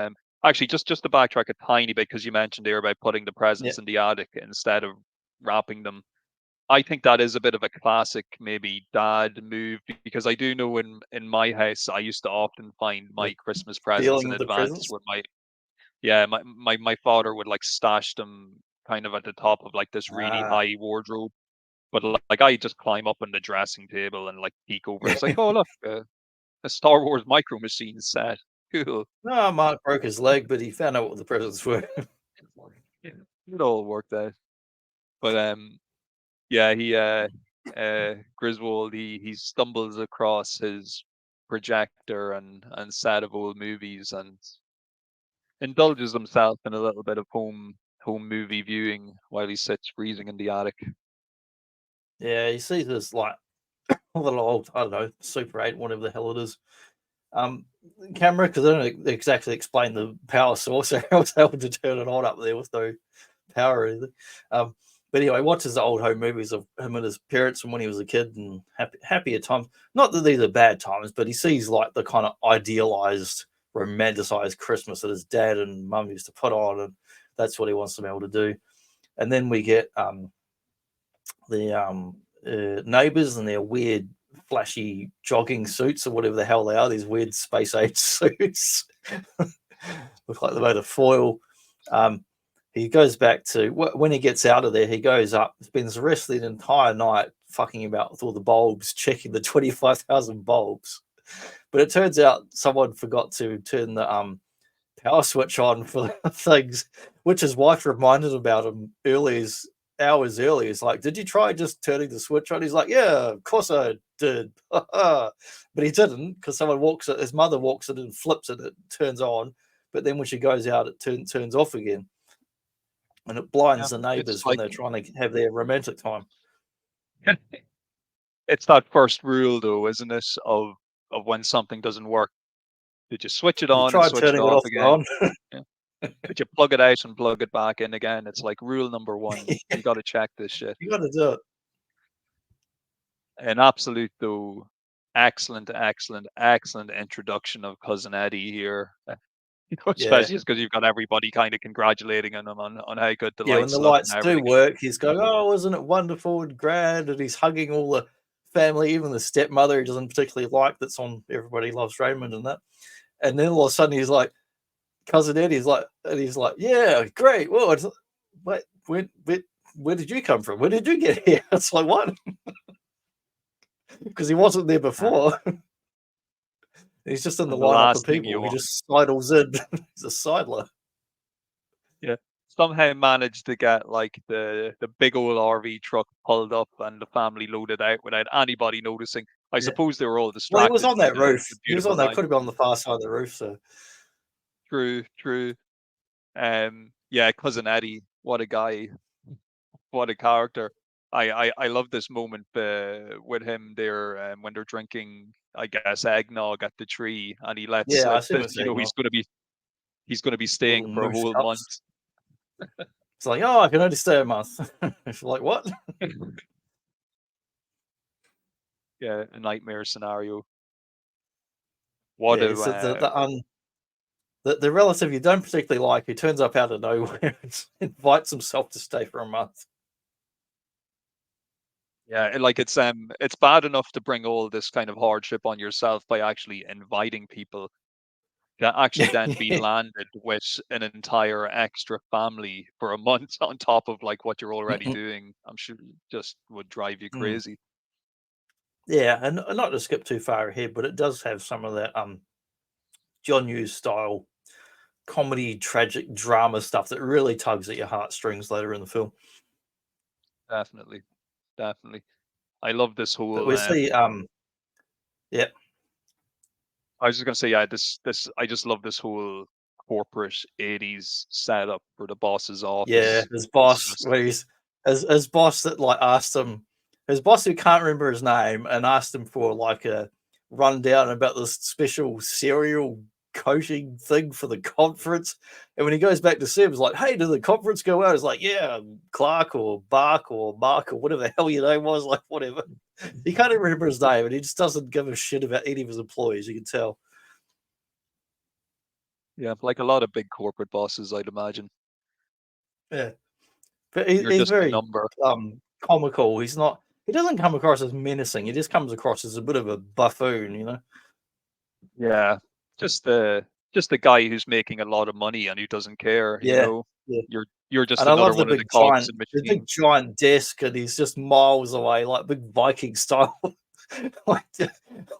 S2: actually just to backtrack a tiny bit because you mentioned there about putting the
S1: Yeah.
S2: presents in the attic instead of wrapping them. I think that is a bit of a classic, maybe dad move because I do know in my house I used to often find
S1: The
S2: my Christmas presents
S1: feeling
S2: in
S1: of the
S2: advance
S1: presents.
S2: where my father would like stash them kind of at the top of like this really
S1: Ah.
S2: high wardrobe, but like I just climb up on the dressing table and like peek over and it's like, oh look, a Star Wars micro machine set, cool.
S1: No, Mark broke his leg, but he found out what the presents were.
S2: Yeah, it all worked out, but yeah, Griswold, he stumbles across his projector and set of old movies and indulges himself in a little bit of home movie viewing while he sits freezing in the attic.
S1: Yeah, you see this like little old, I don't know, Super 8, whatever the hell it is. Um, Camera, because I don't exactly explain the power source. I was able to turn it on up there with no power or anything. Um, but anyway, watches the old home movies of him and his parents from when he was a kid and happier times. Not that these are bad times, but he sees like the kind of idealized, romanticized Christmas that his dad and mum used to put on, and that's what he wants to be able to do. And then we get the neighbors and their weird flashy jogging suits or whatever the hell they are, these weird space age suits. Look like they're made of foil. He goes back to when he gets out of there, he goes up, spends the rest of the entire night fucking about with all the bulbs, checking the 25,000 bulbs. But it turns out someone forgot to turn the power switch on for the things, which his wife reminded about him hours earlier. He's like, "Did you try just turning the switch on?" He's like, "Yeah, of course I did." But he didn't because his mother walks in and flips it, it turns on. But then when she goes out, it turns off again. And it
S2: Yeah,
S1: blinds the
S2: it's
S1: neighbors when
S2: like
S1: they're trying to have their romantic time.
S2: it's that first rule though, isn't it, of when something doesn't work. Did you switch it
S1: You
S2: on and
S1: try
S2: switch it
S1: turning it
S2: off
S1: off and
S2: again?
S1: on.
S2: Yeah. Did you plug it out and plug it back in again? It's like rule number one. You got to check this shit.
S1: You got to do it.
S2: An absolute though excellent introduction of cousin Eddie here.
S1: Yeah.
S2: Especially because you've got everybody kind of congratulating him on how good the
S1: Yeah, when
S2: lights
S1: the
S2: look and
S1: lights do
S2: everything.
S1: work, he's going, "Oh, isn't it wonderful and grand?" And he's hugging all the family, even the stepmother he doesn't particularly like, that's on Everybody Loves Raymond and that. And then all of a sudden he's like, cousin Eddie's like, and he's like, "Yeah, great. Well, wait, where did you come from? Where did you get here?" It's like, what? Because he wasn't there before. He's just in the
S2: And the
S1: lineup of
S2: last thing
S1: people.
S2: you
S1: He
S2: want,
S1: just sidles in. He's a sidler.
S2: yeah, somehow managed to get like the big old RV truck pulled up and the family loaded out without anybody noticing. I
S1: Yeah.
S2: suppose they were all
S1: Well, he was
S2: distracted
S1: on
S2: by
S1: that roof.
S2: the
S1: He was
S2: beautiful
S1: on that.
S2: night.
S1: Could have been on the far side of the roof. So
S2: True, true. Yeah, cousin Eddie, what a guy, what a character. I love this moment with him there when they're drinking, I guess, eggnog at the tree, and he lets
S1: yeah, I assume it's eggnog.
S2: he's gonna be staying
S1: Little
S2: for a
S1: moose
S2: whole month.
S1: cups. It's like, oh, I can only stay a month. It's like, what?
S2: Yeah, a nightmare scenario.
S1: Yeah,
S2: What a
S1: it's the relative you don't particularly like who turns up out of nowhere and invites himself to stay for a month.
S2: yeah, like it's bad enough to bring all this kind of hardship on yourself by actually inviting people to actually then be
S1: Yeah,
S2: landed with an entire extra family for a month on top of like what you're already doing. I'm sure it just would drive you
S1: Mm.
S2: crazy.
S1: Yeah, and not to skip too far ahead, but it does have some of that John Hughes style comedy, tragic drama stuff that really tugs at your heartstrings later in the film.
S2: Definitely, definitely. I love this
S1: But
S2: whole.
S1: we see, yeah,
S2: I was just gonna say, yeah, this I just love this whole corporate '80s setup for the boss's
S1: yeah,
S2: office.
S1: his
S2: It's
S1: boss,
S2: just
S1: where he's his boss that like asked him, his boss who can't remember his name, and asked him for like a rundown about this special cereal coating thing for the conference. And when he goes back to Seb, he's like, "Hey, did the conference go out?" He's like, "Yeah, Clark or Bark or Mark or whatever the hell your name was, like whatever." He can't even remember his name, and he just doesn't give a shit about any of his employees. You can tell.
S2: yeah, like a lot of big corporate bosses, I'd imagine.
S1: Yeah. But
S2: You're
S1: he's
S2: just a
S1: very
S2: number.
S1: comical. He's not. He doesn't come across as menacing. He just comes across as a bit of a buffoon, you know.
S2: Yeah, just the guy who's making a lot of money and who doesn't care, you
S1: Yeah,
S2: know?
S1: yeah.
S2: You're just
S1: And I
S2: another
S1: love
S2: one of the cogs in
S1: the big
S2: machine.
S1: giant desk, and he's just miles away, like big Viking style, like,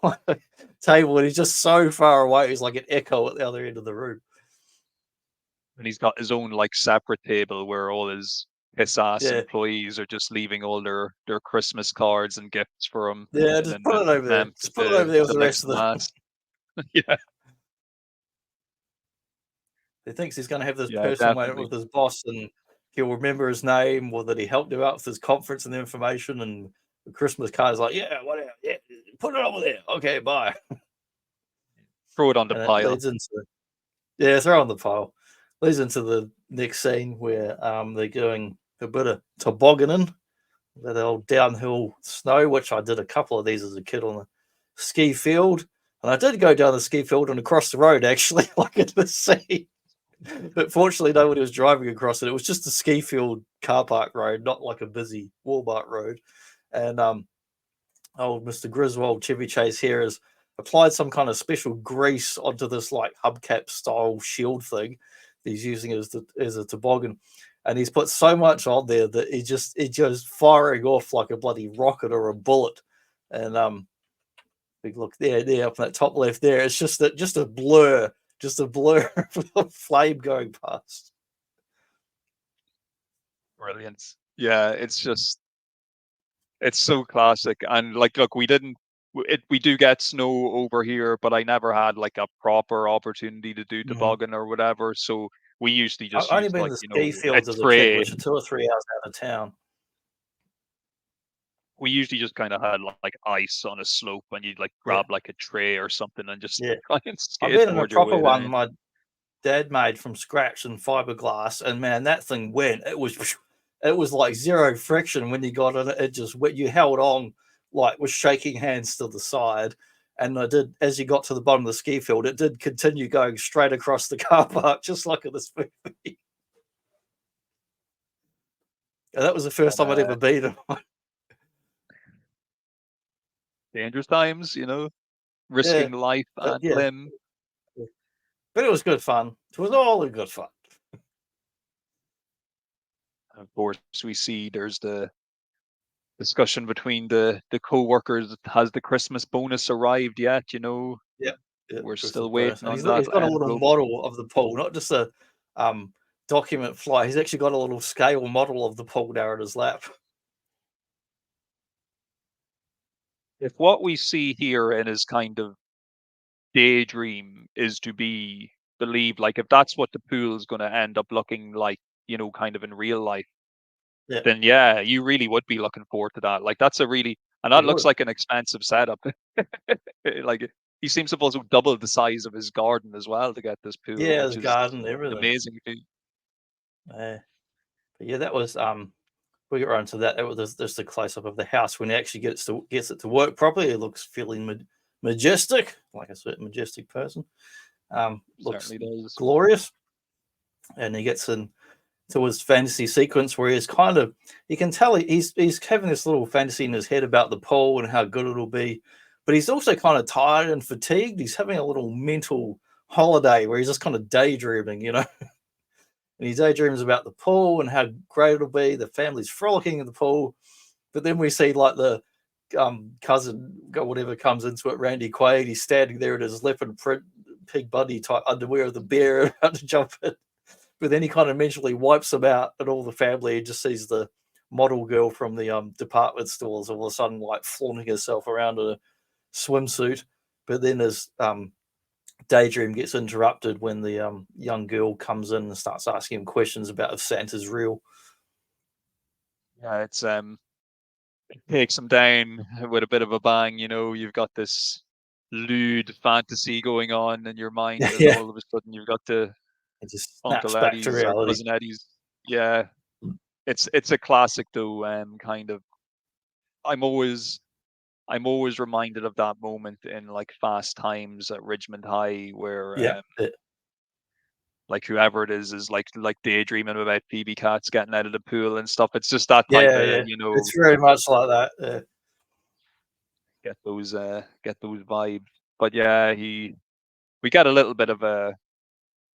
S1: like a table, and he's just so far away. He's like an echo at the other end of the room.
S2: And he's got his own like separate table where all his piss ass
S1: Yeah,
S2: employees are just leaving all their Christmas cards and gifts for him
S1: yeah.
S2: and
S1: Just
S2: then
S1: put it over there.
S2: them
S1: Just put it over there
S2: at
S1: with
S2: the
S1: the rest
S2: next
S1: of the.
S2: last. Yeah,
S1: He thinks he's going to have this
S2: yeah,
S1: personal moment
S2: definitely.
S1: with his boss, and he'll remember his name, or that he helped him out with his conference and the information. And the Christmas card is like, yeah, whatever, yeah, put it over there. Okay, bye.
S2: Throw it on the
S1: And it
S2: pile.
S1: leads into yeah, throw on the pile. Leads into the next scene where they're doing a bit of tobogganing, that old downhill snow, which I did a couple of these as a kid on the ski field. And I did go down the ski field and across the road, actually, like in the sea. But fortunately, nobody was driving across it. It was just a ski field car park road, not like a busy Walmart road. And old Mr. Griswold Chevy Chase here has applied some kind of special grease onto this like hubcap style shield thing that he's using as a toboggan. And he's put so much on there that it just firing off like a bloody rocket or a bullet. And big look there up in that top left there. It's just a blur, of flame going past.
S2: Brilliant. Yeah, it's so classic. And like, look, we do get snow over here, but I never had like a proper opportunity to do
S1: Mm-hmm.
S2: toboggan or whatever. So we usually
S1: I've
S2: just
S1: only
S2: used
S1: been
S2: like,
S1: to
S2: you
S1: ski
S2: know, a
S1: fields as a kid,
S2: tray.
S1: which are 2 or 3 hours out of town.
S2: We usually just kind of had like ice on a slope and you'd like
S1: Yeah,
S2: grab like a tray or something and just
S1: yeah.
S2: try and
S1: I've been in a
S2: skateboard your
S1: proper
S2: way
S1: one
S2: down.
S1: my dad made from scratch in fiberglass, and man, that thing went. It was like zero friction when you got in it. It just went. You held on like with shaking hands to the side, and I did as you got to the bottom of the ski field. It did continue going straight across the car park, just like in this movie. And that was the first
S2: And
S1: time I'd ever been in one.
S2: dangerous times, you know,
S1: Yeah,
S2: risking life
S1: but
S2: and
S1: yeah,
S2: limb.
S1: but it was good fun. It was all in good fun.
S2: Of course, we see there's the discussion between the co-workers. Has the Christmas bonus arrived yet? You know,
S1: Yeah, yeah,
S2: we're
S1: Christmas
S2: still
S1: bonus,
S2: waiting
S1: and
S2: on that
S1: he's got a little
S2: envelope.
S1: model of the pool, not just a document fly. He's actually got a little scale model of the pool there in his lap.
S2: If what we see here in his kind of daydream is to be believed, like if that's what the pool is going to end up looking like, kind of in real life,
S1: Yeah,
S2: then yeah, you really would be looking forward to that. Like that's and that
S1: he
S2: looks
S1: would.
S2: like an expensive setup. Like he seems supposed to double the size of his garden as well to get this pool,
S1: Yeah,
S2: which
S1: his
S2: is
S1: garden,
S2: an
S1: everything.
S2: amazing feat.
S1: But yeah, that was we got around to that. That was just a close up of the house when it actually gets it to work properly. It looks fairly majestic, like a certain majestic person. Looks
S2: Certainly does.
S1: glorious, and he gets in to his fantasy sequence where he's kind of, you can tell he's having this little fantasy in his head about the poll and how good it'll be, but he's also kind of tired and fatigued. He's having a little mental holiday where he's just kind of daydreaming, and he daydreams about the pool and how great it'll be. The family's frolicking in the pool, but then we see like the cousin, whatever comes into it, Randy Quaid. He's standing there in his leopard print pig bunny type underwear of the bear about to jump in. But then he kind of mentally wipes them out, and all the family just sees the model girl from the department stores all of a sudden like flaunting herself around in a swimsuit. But then his daydream gets interrupted when the young girl comes in and starts asking him questions about if Santa's real.
S2: Yeah, it's takes him down with a bit of a bang. You've got this lewd fantasy going on in your mind, and
S1: Yeah,
S2: all of a sudden you've got the
S1: it just snaps
S2: Uncle
S1: back to
S2: Eddie's or
S1: reality.
S2: Cousin Eddie's. Yeah, it's a classic though. Kind of. I'm always I'm always reminded of that moment in like Fast Times at Ridgemont High, where
S1: Yeah, it,
S2: like whoever it is like daydreaming about Phoebe Cats getting out of the pool and stuff. It's just that type
S1: yeah,
S2: of
S1: yeah. It's very much like that.
S2: get those vibes. But yeah, we get a little bit of a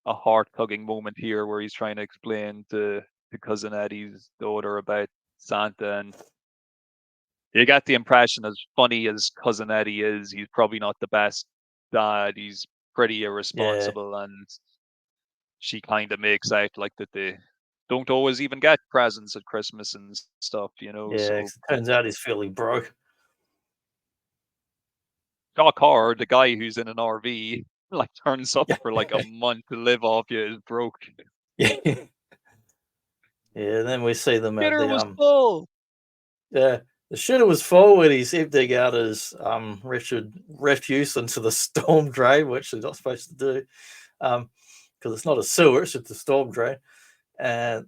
S2: heart tugging moment here where he's trying to explain to Cousin Eddie's daughter about Santa, and you get the impression, as funny as Cousin Eddie is, he's probably not the best dad. He's pretty
S1: Yeah,
S2: irresponsible, and she kind of makes out like that they don't always even get presents at Christmas and stuff,
S1: yeah.
S2: So
S1: It turns out he's fairly broke.
S2: Doc Hard, the guy who's in an RV, like turns up
S1: Yeah,
S2: for like a month to live off you, is broke.
S1: yeah, yeah. And then we see them at
S2: Dinner
S1: the
S2: was full.
S1: yeah. The shitter was full and he's emptying out his wretched refuse into the storm drain, which they're not supposed to do. Because it's not a sewer, it's just a storm drain. And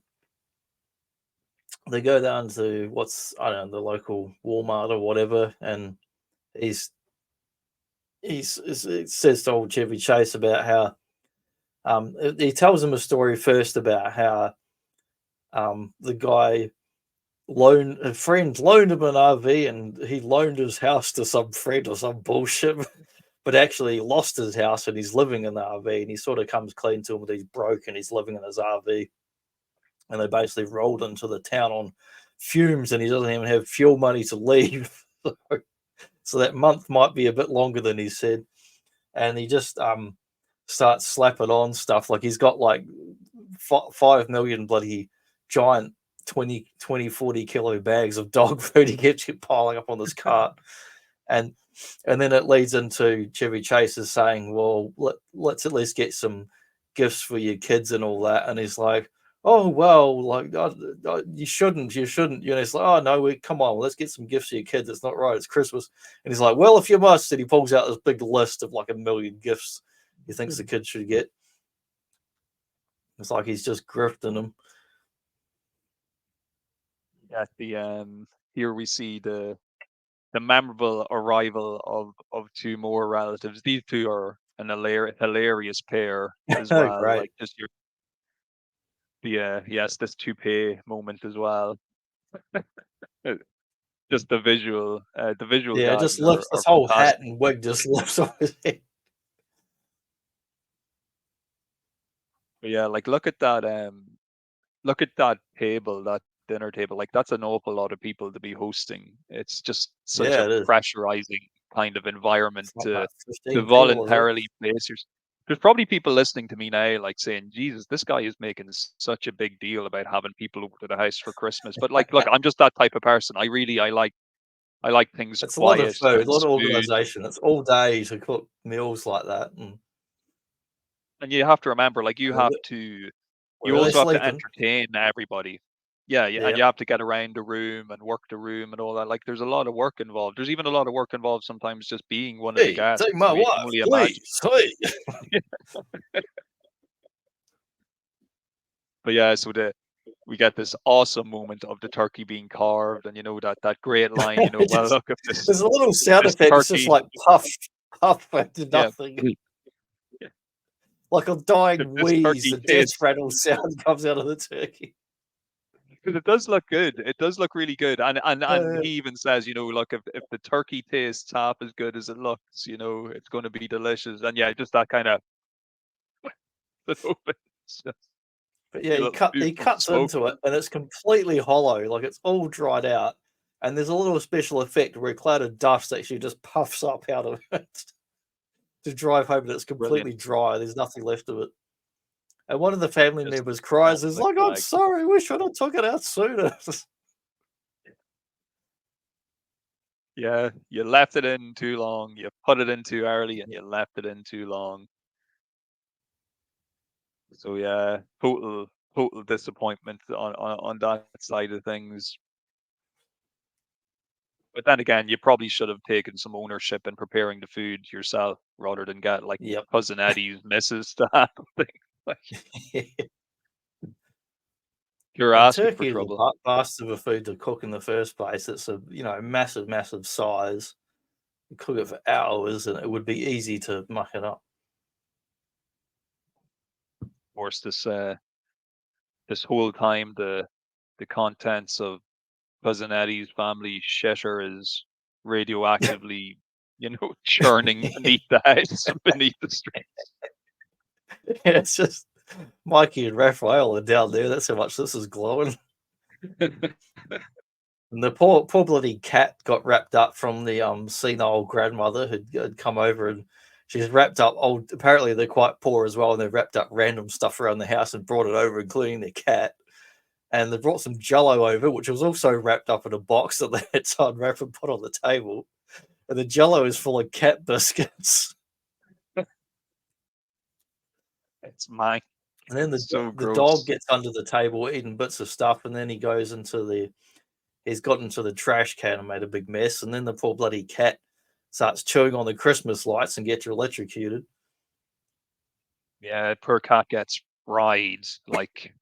S1: they go down to I don't know, the local Walmart or whatever, and he's it says to old Chevy Chase about how he tells him a story first about how the guy a friend loaned him an RV and he loaned his house to some friend or some bullshit, but actually lost his house and he's living in the RV, and he sort of comes clean to him that he's broke and he's living in his RV, and they basically rolled into the town on fumes and he doesn't even have fuel money to leave. So that month might be a bit longer than he said. And he just starts slapping on stuff. Like he's got like 5 million bloody giant 40 kilo bags of dog food he keeps piling up on this cart. And then it leads into Chevy Chase is saying, well, let's at least get some gifts for your kids and all that. And he's like, oh, well, like, you shouldn't. It's like, oh, no, come on, let's get some gifts for your kids. It's not right. It's Christmas. And he's like, well, if you must. And he pulls out this big list of like 1 million gifts he thinks the kids should get. It's like he's just grifting them.
S2: At the here we see the memorable arrival of two more relatives. These two are an hilarious pair as well.
S1: Great.
S2: Like just yes, this toupee moment as well. Uh, Just the visual
S1: Yeah, it just
S2: gags are,
S1: lifts
S2: are
S1: this whole hat
S2: fantastic.
S1: and wig just lifts off his head.
S2: But yeah, like look at that table, that dinner table. Like that's an awful lot of people to be hosting. It's just such
S1: Yeah,
S2: a
S1: it is.
S2: pressurizing kind of environment
S1: It's like
S2: to
S1: about 15 people, is it?
S2: voluntarily place yourself. there's probably people listening to me now, like saying, "Jesus, this guy is making such a big deal about having people over to the house for Christmas." But like, look, I'm just that type of person. I like things
S1: It's a lot of
S2: quiet
S1: food,
S2: and
S1: a lot of
S2: smooth.
S1: organisation. It's all day to cook meals like that.
S2: And you have to remember, like,
S1: And
S2: you
S1: where are they
S2: also have to
S1: sleeping?
S2: entertain everybody. Yeah, and
S1: Yeah.
S2: you have to get around the room and work the room and all that. Like, there's a lot of work involved. There's even a lot of work involved sometimes just being one of the
S1: Hey,
S2: guests.
S1: take my
S2: So you can
S1: wife,
S2: only imagine.
S1: please. Hey.
S2: But yeah, so we get this awesome moment of the turkey being carved, and that great line. Well,
S1: Just,
S2: look, if
S1: there's a little sound
S2: this
S1: effect. It's just
S2: turkey,
S1: like puff, puff into
S2: yeah,
S1: nothing.
S2: yeah,
S1: Like a
S2: if
S1: dying
S2: this
S1: wheeze,
S2: turkey
S1: the death
S2: tastes,
S1: rattle sound comes out of the turkey.
S2: because it does look good. It does look really good. And
S1: Uh,
S2: he even says, look, if the turkey tastes half as good as it looks, it's going to be delicious. And yeah, just that kind of it's just
S1: but yeah,
S2: a little
S1: he
S2: spoonful of
S1: cuts
S2: smoke.
S1: into it, and it's completely hollow, like it's all dried out. And there's a little special effect where a cloud of dust actually just puffs up out of it to drive home, and it's
S2: Brilliant.
S1: completely dry. There's nothing left of it. And one of the family
S2: Just
S1: members cries,
S2: dropping
S1: is
S2: like
S1: like, "I'm
S2: flag.
S1: sorry, we should have took it out sooner."
S2: Yeah, you left it in too long. You put it in too early, and you left it in too long. So yeah, total disappointment on that side of things. But then again, you probably should have taken some ownership in preparing the food yourself rather than get like
S1: Yep.
S2: cousin Eddie's missus to handle things. Like, you're
S1: And
S2: asking for
S1: turkey is a
S2: trouble.
S1: bastard of a food to cook in the first place. It's a massive, massive size. You cook it for hours, and it would be easy to muck it up.
S2: Of course, this whole time the contents of cousin Eddie's family shitter is radioactively, churning beneath the house, beneath the street.
S1: It's just Mikey and Raphael are down there. That's how much this is glowing. And the poor bloody cat got wrapped up from the senile grandmother who'd come over, and she's wrapped up old. Apparently they're quite poor as well, and they've wrapped up random stuff around the house and brought it over, including their cat. And they brought some Jello over, which was also wrapped up in a box that they had to unwrap and put on the table. And the Jello is full of cat biscuits.
S2: It's mine.
S1: And then
S2: So
S1: the dog
S2: gross.
S1: gets under the table eating bits of stuff, and then he's got into the trash can and made a big mess. And then the poor bloody cat starts chewing on the Christmas lights and gets electrocuted.
S2: Yeah, poor cat gets fried like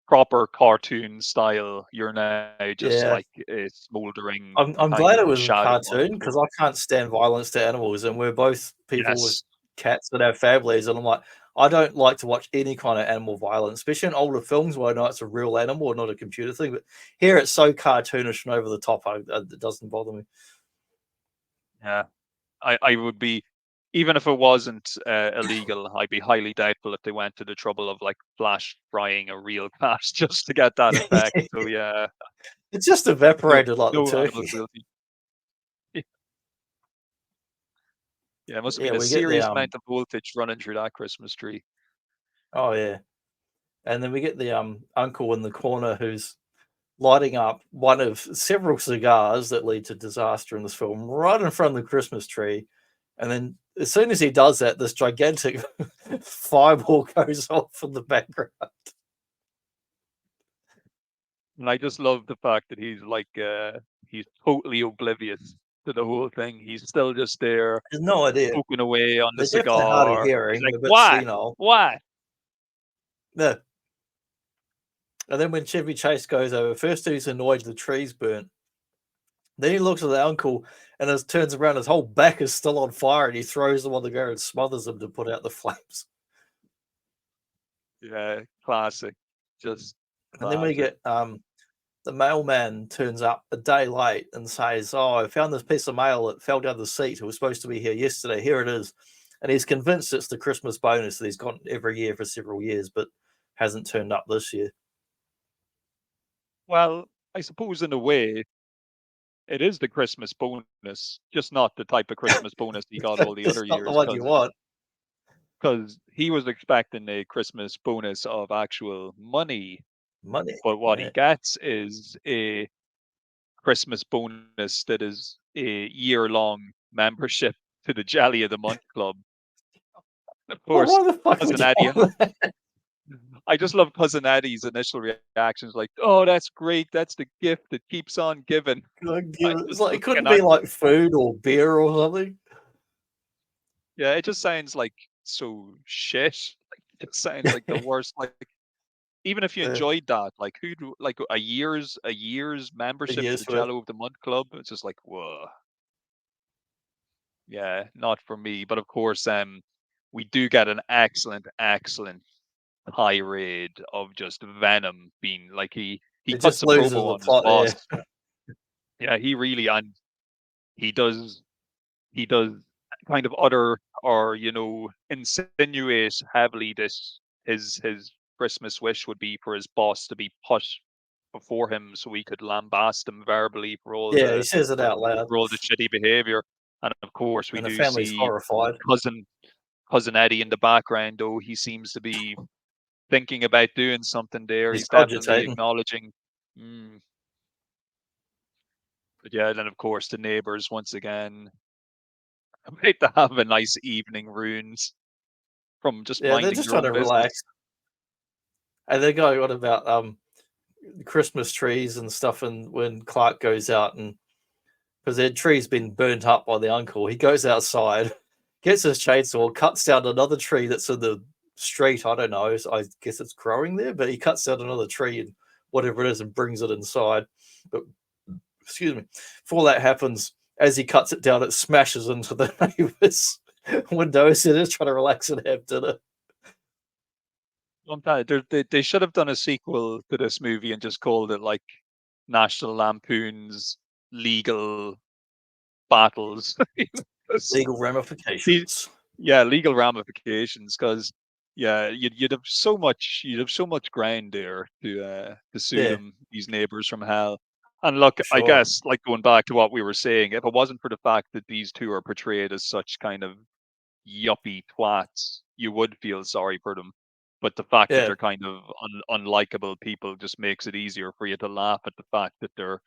S2: proper cartoon style. You're now just
S1: Yeah,
S2: like a smoldering
S1: I'm
S2: kind
S1: glad
S2: of
S1: it was a
S2: shadow on the
S1: cartoon
S2: floor.
S1: because I can't stand violence to animals, and we're both people with
S2: Yes.
S1: cats that have families, and I'm like, I don't like to watch any kind of animal violence, especially in older films where I know it's a real animal or not a computer thing. But here it's so cartoonish and over the top, it doesn't bother me.
S2: Yeah. I would be, even if it wasn't illegal, I'd be highly doubtful if they went to the trouble of like flash frying a real cat just to get that effect. So yeah,
S1: It just
S2: no,
S1: evaporated like the
S2: no animal
S1: turkey.
S2: cruelty. Yeah, it must have
S1: Yeah,
S2: been a
S1: we get the
S2: serious amount of voltage running through that Christmas tree.
S1: oh yeah, and then we get the uncle in the corner who's lighting up one of several cigars that lead to disaster in this film right in front of the Christmas tree. And then as soon as he does that, this gigantic fireball goes off in the background.
S2: And I just love the fact that he's totally oblivious to the whole thing. He's still just there
S1: There's no idea.
S2: poking away on the
S1: They're definitely hard of
S2: cigar. He's
S1: hearing,
S2: like,
S1: a bit
S2: "Why?
S1: senile.
S2: Why?"
S1: No. And then when Chevy Chase goes over, first he's annoyed the tree's burnt. Then he looks at the uncle and it turns around, his whole back is still on fire, and he throws them on the ground and smothers them to put out the flames.
S2: Yeah, classic. Just
S1: And then we
S2: classic.
S1: get the mailman turns up a day late and says, "Oh, I found this piece of mail that fell down the seat. It was supposed to be here yesterday. Here it is." And he's convinced it's the Christmas bonus that he's gotten every year for several years, but hasn't turned up this year.
S2: Well, I suppose in a way, it is the Christmas bonus, just not the type of Christmas bonus he got all the
S1: It's
S2: other
S1: not the
S2: years.
S1: one you
S2: Because
S1: want.
S2: because he was expecting a Christmas bonus of actual money,
S1: Money.
S2: but what he
S1: Yeah.
S2: gets is a Christmas bonus that is a year-long membership to the Jelly of the Month Club. Of
S1: Well,
S2: course,
S1: why the fuck would
S2: cousin
S1: you
S2: Eddie.
S1: want that?
S2: I just love cousin Eddie's initial reactions, like, "Oh, that's great. That's the gift that keeps on giving." I
S1: It's
S2: just
S1: like it couldn't
S2: cannot.
S1: be like food or beer or something.
S2: Yeah, it just sounds like so shit. Like, it sounds like the worst. Like, even if you
S1: Yeah,
S2: enjoyed that, like, like a year's
S1: a
S2: membership to
S1: year's
S2: the
S1: worth.
S2: Jello of the Month Club? It's just like, whoa, yeah, not for me. But of course, we do get an excellent tirade of just Venom being like he
S1: It
S2: cuts
S1: just
S2: a
S1: loses
S2: promo
S1: the
S2: on his
S1: plot there.
S2: boss. Yeah, he really and he does he does kind of utter or insinuate heavily this his Christmas wish would be for his boss to be put before him so he could lambast him verbally
S1: Yeah, he says it out loud,
S2: for all the shitty behavior. And of course, we
S1: and the
S2: do
S1: family's
S2: see
S1: horrified.
S2: cousin Eddie in the background, though he seems to be thinking about doing something there.
S1: He's
S2: He's definitely
S1: cogitating.
S2: acknowledging. Mm. But yeah, then of course the neighbors once again about to have a nice evening ruins from just
S1: Yeah, they're
S2: minding
S1: just
S2: their
S1: trying
S2: own
S1: to
S2: business.
S1: relax, and they're going on about Christmas trees and stuff. And when Clark goes out, and because their tree's been burnt up by the uncle, he goes outside, gets his chainsaw, cuts down another tree that's in the street. I don't know. I guess it's growing there, but he cuts down another tree and whatever it is and brings it inside. But excuse me, before that happens, as he cuts it down, it smashes into the neighbor's window. So they're just trying to relax and have dinner.
S2: They should have done a sequel to this movie and just called it like National Lampoon's Legal Battles.
S1: Legal
S2: The-
S1: ramifications.
S2: yeah, legal ramifications. Because yeah, you'd have so much ground there to sue
S1: Yeah,
S2: them, these neighbors from hell. And look,
S1: for
S2: I
S1: sure.
S2: guess like going back to what we were saying, if it wasn't for the fact that these two are portrayed as such kind of yuppie twats, you would feel sorry for them. But the fact that
S1: Yeah,
S2: they're kind of unlikable people just makes it easier for you to laugh at the fact that they're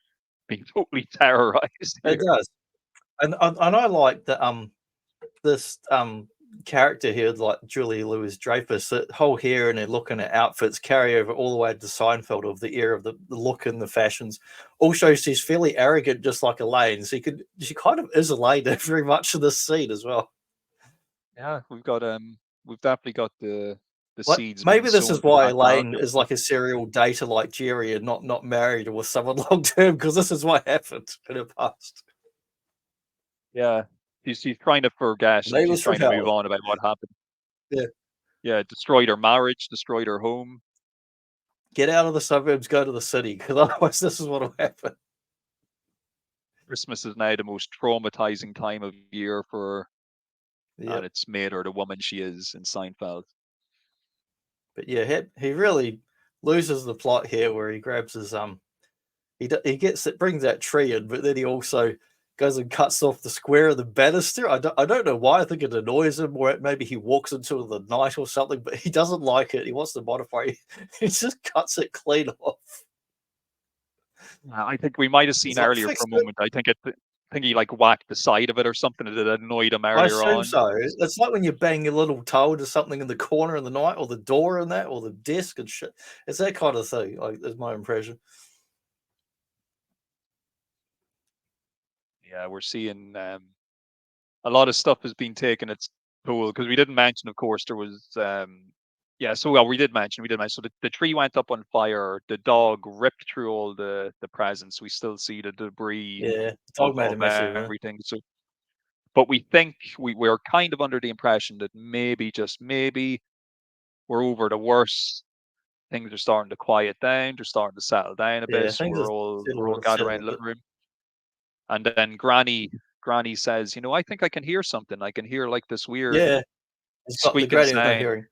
S2: being totally terrorized
S1: it
S2: here.
S1: does. And I like that this character here, like Julie Louis Dreyfus, that whole hair and her look and her outfits carry over all the way to Seinfeld of the era of the look and the fashions. Also, she's fairly arrogant, just like Elaine. So she kind of is Elaine very much in this scene as well.
S2: Yeah, we've definitely got the
S1: Like
S2: seeds being
S1: maybe this
S2: sown
S1: is
S2: for
S1: why
S2: that
S1: Elaine
S2: character.
S1: is like a serial dater like Jerry and not married or with someone long term, because this is what happened in her past.
S2: Yeah, she's trying to forget and she's
S1: Neighbors from
S2: trying to move
S1: hell.
S2: on about what happened.
S1: Yeah.
S2: Yeah, destroyed her marriage, destroyed her home.
S1: Get out of the suburbs, go to the city, because otherwise this is what will happen.
S2: Christmas is now the most traumatizing time of year for her,
S1: Yeah.
S2: and it's made her the woman she is in Seinfeld.
S1: But yeah, he really loses the plot here where he grabs his he gets it, brings that tree in, but then he also goes and cuts off the square of the banister. I don't know why. I think it annoys him, or maybe he walks into the night or something, but he doesn't like it. He wants to modify it. He just cuts it clean off.
S2: I think we might have
S1: He's
S2: seen
S1: like,
S2: earlier for
S1: fix
S2: a
S1: it.
S2: moment. I think he like whacked the side of it or something that annoyed him
S1: I
S2: earlier
S1: assume
S2: on.
S1: so. It's like when you bang your little toe to something in the corner in the night, or the door and that, or the desk and shit. It's that kind of thing. Like, that's my impression.
S2: Yeah, we're seeing a lot of stuff has been taken its toll because we didn't mention, of course, there was yeah. So well, we did mention. So the tree went up on fire. The dog ripped through all the presents. We still see the debris
S1: Yeah, the dog made a
S2: of
S1: mess of it.
S2: everything. So, but we think we're kind of under the impression that maybe just maybe we're over the worst. Things are starting to quiet down. They're starting to settle down a bit.
S1: Yeah,
S2: So
S1: things are
S2: we're all
S1: still
S2: gathered
S1: settle
S2: around
S1: a
S2: the
S1: bit.
S2: living room. And then Granny says, I think I can hear something. I can hear like this weird
S1: Yeah, it's got the
S2: squeaking
S1: granny with no
S2: sound.
S1: hearing.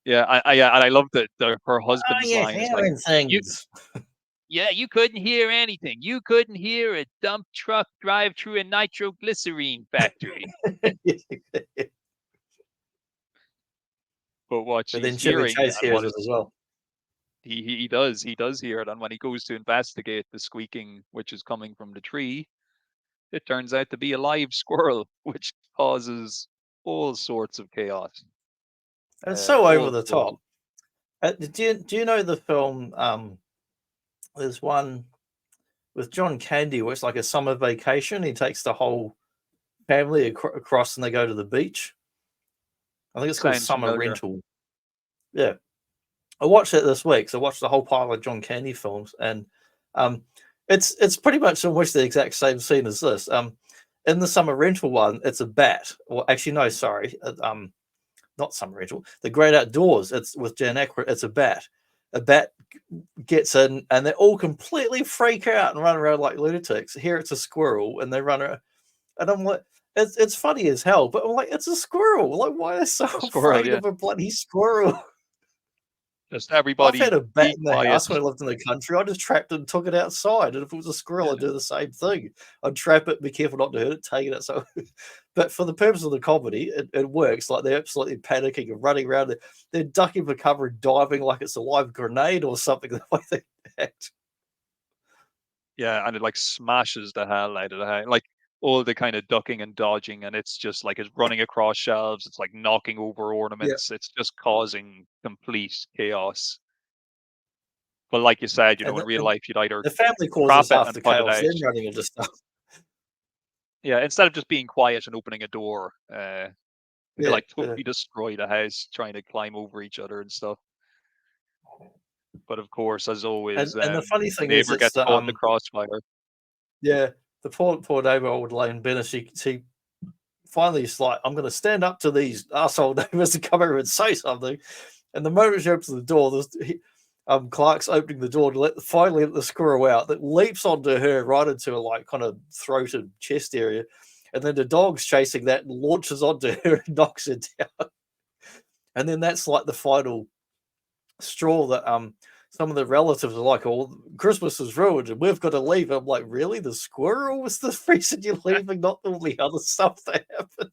S2: Yeah, yeah, and I love that her
S1: Oh,
S2: husband's
S1: you're
S2: line is like,
S1: hearing
S2: "You,
S1: things.
S2: yeah, you couldn't hear anything. You couldn't hear a dump truck drive through a nitroglycerine factory." but what
S1: But
S2: she's
S1: then Chevy
S2: hearing
S1: Chase
S2: and
S1: hears
S2: what
S1: it
S2: is
S1: as well.
S2: he does hear it, and when he goes to investigate the squeaking which is coming from the tree, it turns out to be a live squirrel, which causes all sorts of chaos.
S1: And it's so over
S2: All
S1: the
S2: sorts.
S1: top. Do you know the film? There's one with John Candy where it's like a summer vacation. He takes the whole family across and they go to the beach. I think it's called
S2: Sounds
S1: Summer
S2: familiar.
S1: Rental. Yeah, I watched it this week. So I watched the whole pile of John Candy films, and um, it's pretty much almost the exact same scene as this. In the Summer Rental one, it's a bat. Well, actually, no, sorry. Not Summer Rental. The Great Outdoors. It's with Jan Aykroyd. It's a bat. A bat gets in, and they all completely freak out and run around like lunatics. Here it's a squirrel, and they run around, and I'm like, it's funny as hell, but I'm like, it's a squirrel. Like, why are they so
S2: A squirrel,
S1: afraid
S2: yeah.
S1: of a bloody squirrel?
S2: Just
S1: I've had
S2: everybody
S1: a bat
S2: be
S1: in the
S2: quiet.
S1: house when I lived in the country. I just trapped it and took it outside. And if it was a squirrel,
S2: Yeah.
S1: I'd do the same thing. I'd trap it, be careful not to hurt it, take it out. So, but for the purpose of the comedy, it works. Like they're absolutely panicking and running around. They're ducking for cover and diving like it's a live grenade or something. The way they act.
S2: Yeah, and it like smashes the hell out of the house. Like all the kind of ducking and dodging, and it's just like it's running across shelves, it's like knocking over
S1: Yeah.
S2: ornaments, it's just causing complete chaos. But like you said,
S1: And
S2: in real life you'd either
S1: the family
S2: trap
S1: causes
S2: it
S1: half
S2: and
S1: the
S2: put it
S1: chaos,
S2: out.
S1: them running into stuff.
S2: Yeah, instead of just being quiet and opening a door, they
S1: Yeah.
S2: like totally destroy the house trying to climb over each other and stuff. But of course, as always,
S1: And the funny thing is,
S2: neighbor
S1: it's
S2: gets
S1: the
S2: caught in the crossfire.
S1: yeah, the poor neighbor old Lane Bennett. She finally is like, I'm going to stand up to these asshole neighbors to come over and say something. And the moment she opens the door, Clark's opening the door to finally let the squirrel out that leaps onto her right into her like kind of throat and chest area. And then the dog's chasing that and launches onto her and knocks her down. And then that's like the final straw that some of the relatives are like, "Oh, Christmas is ruined and we've got to leave." I'm like, "Really? The squirrel was the reason you're leaving, not all the other stuff that happened?"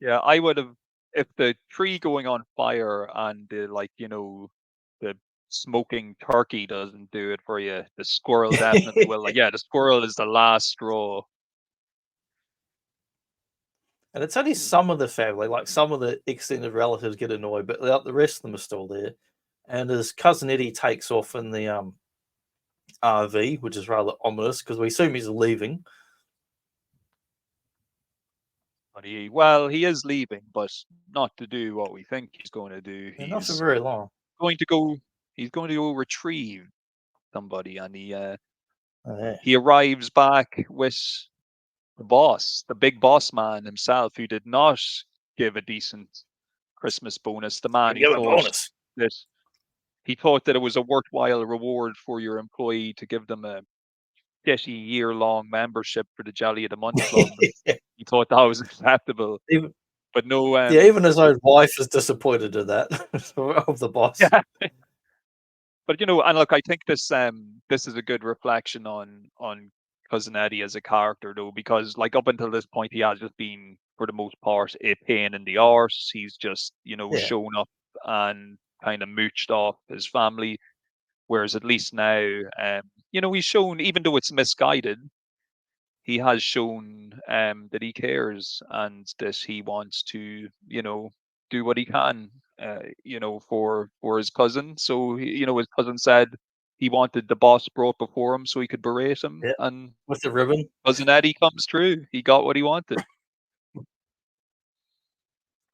S2: Yeah, I would have if the tree going on fire and the the smoking turkey doesn't do it for you, the squirrel definitely will. Like, yeah, the squirrel is the last straw.
S1: And it's only some of the family, like some of the extended relatives get annoyed, but the rest of them are still there. And his cousin Eddie takes off in the RV, which is rather ominous because we assume he's leaving.
S2: But he is leaving, but not to do what we think he's going to do.
S1: And not for very long.
S2: Going to go. He's going to go retrieve somebody, and
S1: Oh, yeah.
S2: he arrives back with the boss, the big boss man himself, who did not give a decent Christmas bonus. The man
S1: Give him a bonus.
S2: that he thought that it was a worthwhile reward for your employee to give them a 30-year-long membership for the Jolly of the Month Club. He thought that was acceptable,
S1: even,
S2: but no.
S1: yeah, even his own wife is disappointed in that of the boss.
S2: Yeah, but and look, I think this is a good reflection on Cousin Eddie as a character, though, because like up until this point, he has just been, for the most part, a pain in the arse. He's just
S1: Yeah,
S2: shown up and kind of mooched off his family. Whereas at least now, he's shown, even though it's misguided, he has shown that he cares and that he wants to, do what he can, for his cousin. So, his cousin said he wanted the boss brought before him so he could berate him.
S1: yeah.
S2: And
S1: With the ribbon.
S2: cousin Eddie comes true. He got what he wanted.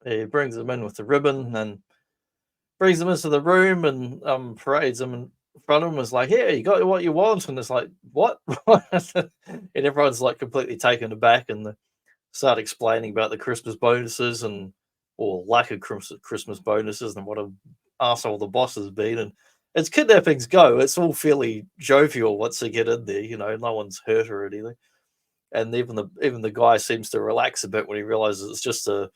S1: He brings him in with the ribbon and brings him into the room and parades him in front of him. Is like, "Yeah, you got what you want," and it's like, "What?" And everyone's like completely taken aback, and they start explaining about the Christmas bonuses and or lack of Christmas bonuses and what a arsehole the boss has been. And as kidnappings go, it's all fairly jovial once they get in there. No one's hurt or anything. And even the guy seems to relax a bit when he realizes it's just a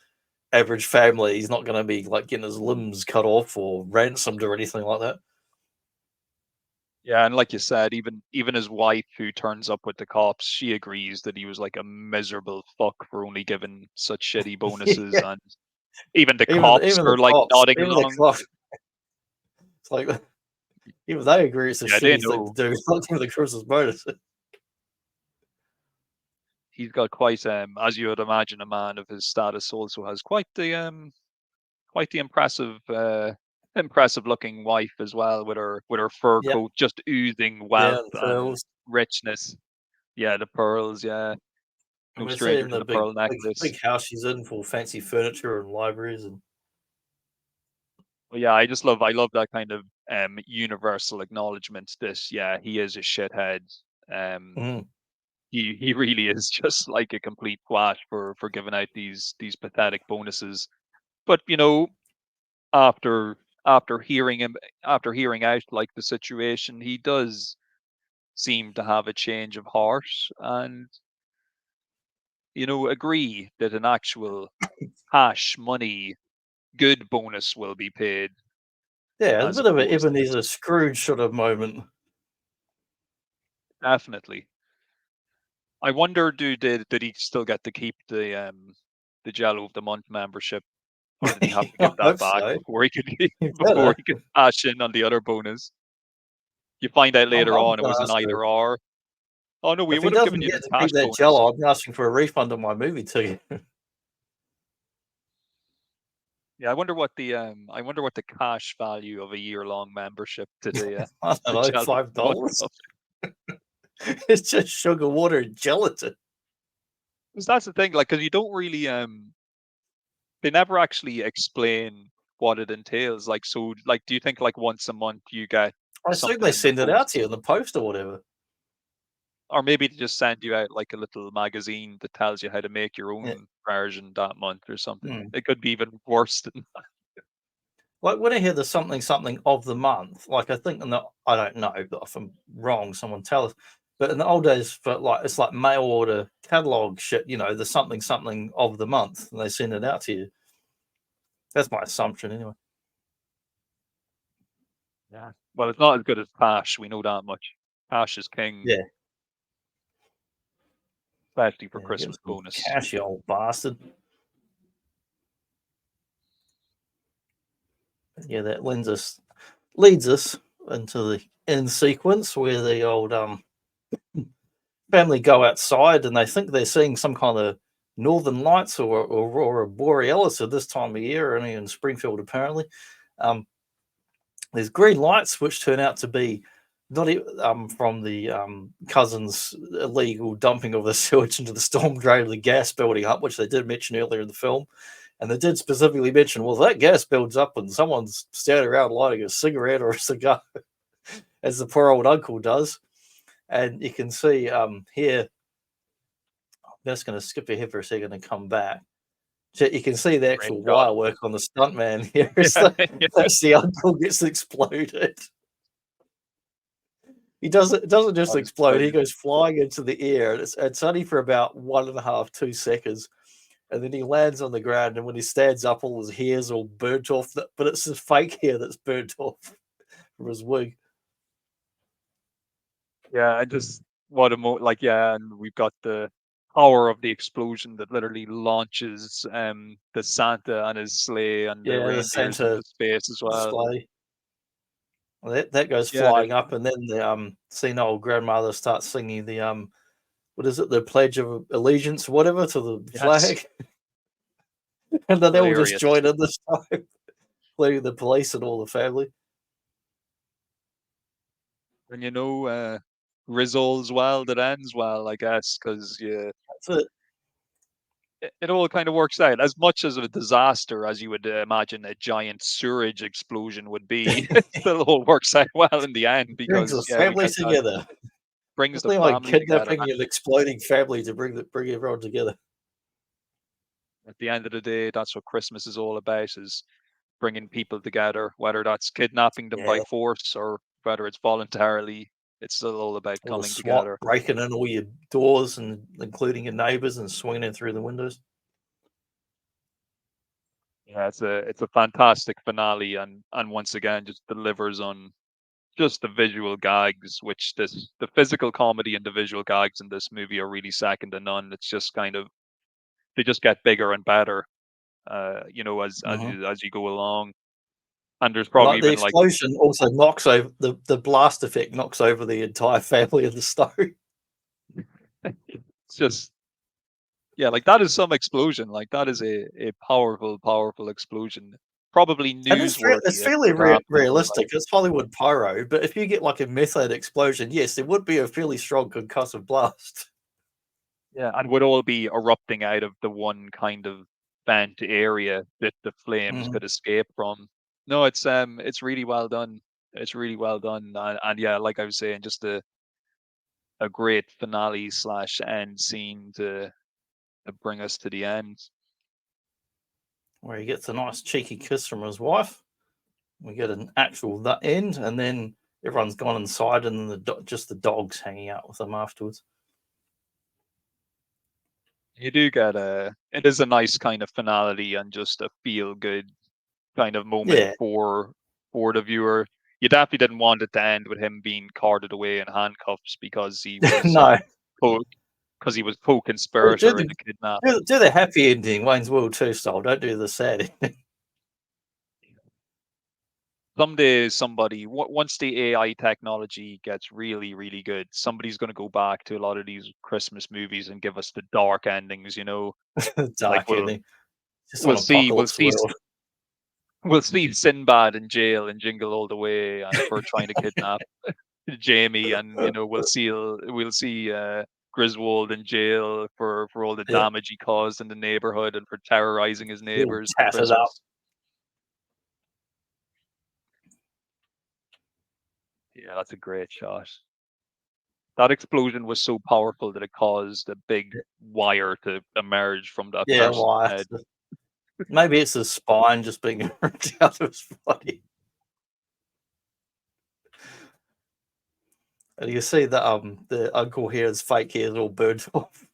S1: average family. He's not going to be like getting his limbs cut off or ransomed or anything like that.
S2: Yeah, and like you said, even his wife, who turns up with the cops, she agrees that he was like a miserable fuck for only giving such shitty bonuses.
S1: Yeah.
S2: And Even the
S1: even
S2: cops
S1: even the
S2: are like
S1: cops,
S2: nodding
S1: even the
S2: along.
S1: cops, it's like even they agree it's a
S2: Yeah, they
S1: shitty thing to
S2: know.
S1: do. It's not even the Christmas bonus.
S2: He's got quite, as you would imagine, a man of his status also has quite the impressive looking wife as well, with her fur
S1: Yep,
S2: coat just oozing
S1: yeah,
S2: wealth
S1: and
S2: and
S1: pearls.
S2: richness. Yeah, the pearls. Yeah,
S1: And
S2: no
S1: we're
S2: stranger
S1: seeing
S2: to
S1: the
S2: the pearl
S1: big
S2: necklace.
S1: house she's in, full fancy furniture and libraries and
S2: But yeah, I love that kind of universal acknowledgement that yeah, he is a shithead. Um,
S1: mm,
S2: he really is just like a complete twat for giving out these pathetic bonuses. But after after hearing him after hearing out like the situation, he does seem to have a change of heart and agree that an actual cash money good bonus will be paid
S1: yeah, a
S2: as
S1: bit of an
S2: opposed to
S1: Ebenezer Scrooge sort of moment.
S2: definitely. I wonder, did he still get to keep the Jello of the Month membership, or did he have to
S1: I
S2: give that
S1: hope
S2: back
S1: so.
S2: before he could
S1: You
S2: before
S1: better.
S2: he could cash in on the other bonus? You find out later
S1: I'm
S2: on it
S1: gonna
S2: was an
S1: ask her
S2: either or. Oh no, we
S1: if he
S2: would have
S1: doesn't
S2: given you
S1: get
S2: the
S1: to
S2: cash
S1: keep that
S2: bonus.
S1: Jello. I'm asking for a refund on my movie ticket.
S2: Yeah, I wonder what the cash value of a year-long membership to
S1: I don't
S2: the
S1: know,
S2: Jello month
S1: $5.
S2: of.
S1: It's just sugar, water, and gelatin.
S2: 'Cause that's the thing, like, because you don't really they never actually explain what it entails. Like, so, like, do you think like once a month you get
S1: I assume
S2: something
S1: they
S2: in the
S1: send it out
S2: post,
S1: to you in the post or whatever.
S2: or maybe they just send you out like a little magazine that tells you how to make your
S1: Yeah.
S2: own version that month or something?
S1: Hmm.
S2: It could be even worse than
S1: Like when I hear the something something of the month, like I think in the I don't know, but if I'm wrong, someone tell us. But in the old days, for like it's like mail order catalog shit, the something something of the month, and they send it out to you. That's my assumption anyway.
S2: yeah. Well, it's not as good as cash. We know that much. Cash is king,
S1: Yeah,
S2: especially for
S1: yeah, give
S2: Christmas
S1: us some
S2: bonus.
S1: cash, you old bastard. Yeah, that leads us into the end sequence where the old family go outside and they think they're seeing some kind of northern lights or aurora borealis at this time of year, only in Springfield apparently. Um, there's green lights which turn out to be not from the cousins' illegal dumping of the sewage into the storm drain of the gas building up, which they did mention earlier in the film. And they did specifically mention, well, that gas builds up when someone's standing around lighting a cigarette or a cigar, as the poor old uncle does. And you can see here, I'm just going to skip ahead for a second and come back. So you can see the
S2: Great
S1: actual
S2: God.
S1: wire work on the stuntman here.
S2: Yeah, yeah.
S1: That's the uncle gets exploded. It doesn't just
S2: That is
S1: explode. He
S2: brilliant.
S1: goes flying into the air. It's only for about 1.5, 2 seconds. And then he lands on the ground. And when he stands up, all his hair's all burnt off. But it's his fake hair that's burnt off from his wig.
S2: Yeah, I just what a like yeah, and we've got the power of the explosion that literally launches the Santa and his sleigh and the
S1: Yeah, the
S2: reindeers
S1: Santa
S2: into space as well.
S1: sleigh. Well, that goes
S2: Yeah, and it,
S1: flying up, and then the senile grandmother starts singing the what is it, the Pledge of Allegiance, or whatever, to the
S2: yes,
S1: flag, and then they all just
S2: hilarious.
S1: join in this time, including the police and all the family.
S2: And results well that ends well, I guess, because yeah,
S1: That's it.
S2: it all kind of works out. As much as a disaster as you would imagine a giant sewage explosion would be, it still all works out well in the end
S1: Brings the
S2: because yeah, we
S1: family
S2: get that
S1: together.
S2: brings the
S1: Nothing like
S2: family together.
S1: kidnapping an exploding family to bring everyone together.
S2: At the end of the day, that's what Christmas is all about: is bringing people together, whether that's kidnapping them by
S1: Yeah,
S2: force or whether it's voluntarily. It's still all about
S1: all the
S2: coming
S1: SWAT
S2: together.
S1: breaking in all your doors and including your neighbors and swinging in through the windows.
S2: Yeah, it's a fantastic finale, and once again just delivers on just the visual gags, which the physical comedy and the visual gags in this movie are really second to none. It's just kind of they just get bigger and better as you go along. And there's
S1: Like
S2: probably
S1: the
S2: been like,
S1: explosion also knocks over the blast effect knocks over the entire family of the stove.
S2: it's just, yeah, like that is some explosion. Like that is a powerful, powerful explosion. Probably
S1: And
S2: newsworthy
S1: it's
S2: if
S1: fairly
S2: it happened, but like,
S1: realistic. It's Hollywood pyro, but if you get like a methane explosion, yes, there would be a fairly strong concussive blast.
S2: yeah, and would all be erupting out of the one kind of vent area that the flames
S1: Mhm.
S2: could escape from. No, it's really well done. It's really well done, and yeah, like I was saying, just a great finale slash end scene to bring us to the end.
S1: Where he gets a nice cheeky kiss from his wife. We get an actual end, and then everyone's gone inside, and then just the dog's hanging out with them afterwards.
S2: You do get it is a nice kind of finality and just a feel good kind of moment
S1: Yeah,
S2: for the viewer. You definitely didn't want it to end with him being carted away in handcuffs because
S1: no.
S2: because he was co-conspirator in
S1: Do
S2: the kidnap.
S1: do the happy ending, Wayne's World 2 style. Don't do the sad ending.
S2: Someday, once the AI technology gets really, really good, somebody's going to go back to a lot of these Christmas movies and give us the dark endings. Like
S1: Dark ending. Just on
S2: we'll see, we'll
S1: apocalypse
S2: see
S1: world.
S2: we'll see Sinbad in jail and Jingle All the Way, and for trying to kidnap Jamie, and we'll see Griswold in jail for all the
S1: Yeah,
S2: damage he caused in the neighborhood and for terrorizing his
S1: all
S2: neighbors for
S1: tattered up.
S2: Christmas. Yeah, that's a great shot. That explosion was so powerful that it caused a big wire to emerge from that
S1: Yeah,
S2: person's
S1: why?
S2: head.
S1: Maybe it's his spine just being ripped out of his body. And you see that the uncle here, his fake hair is all burnt off.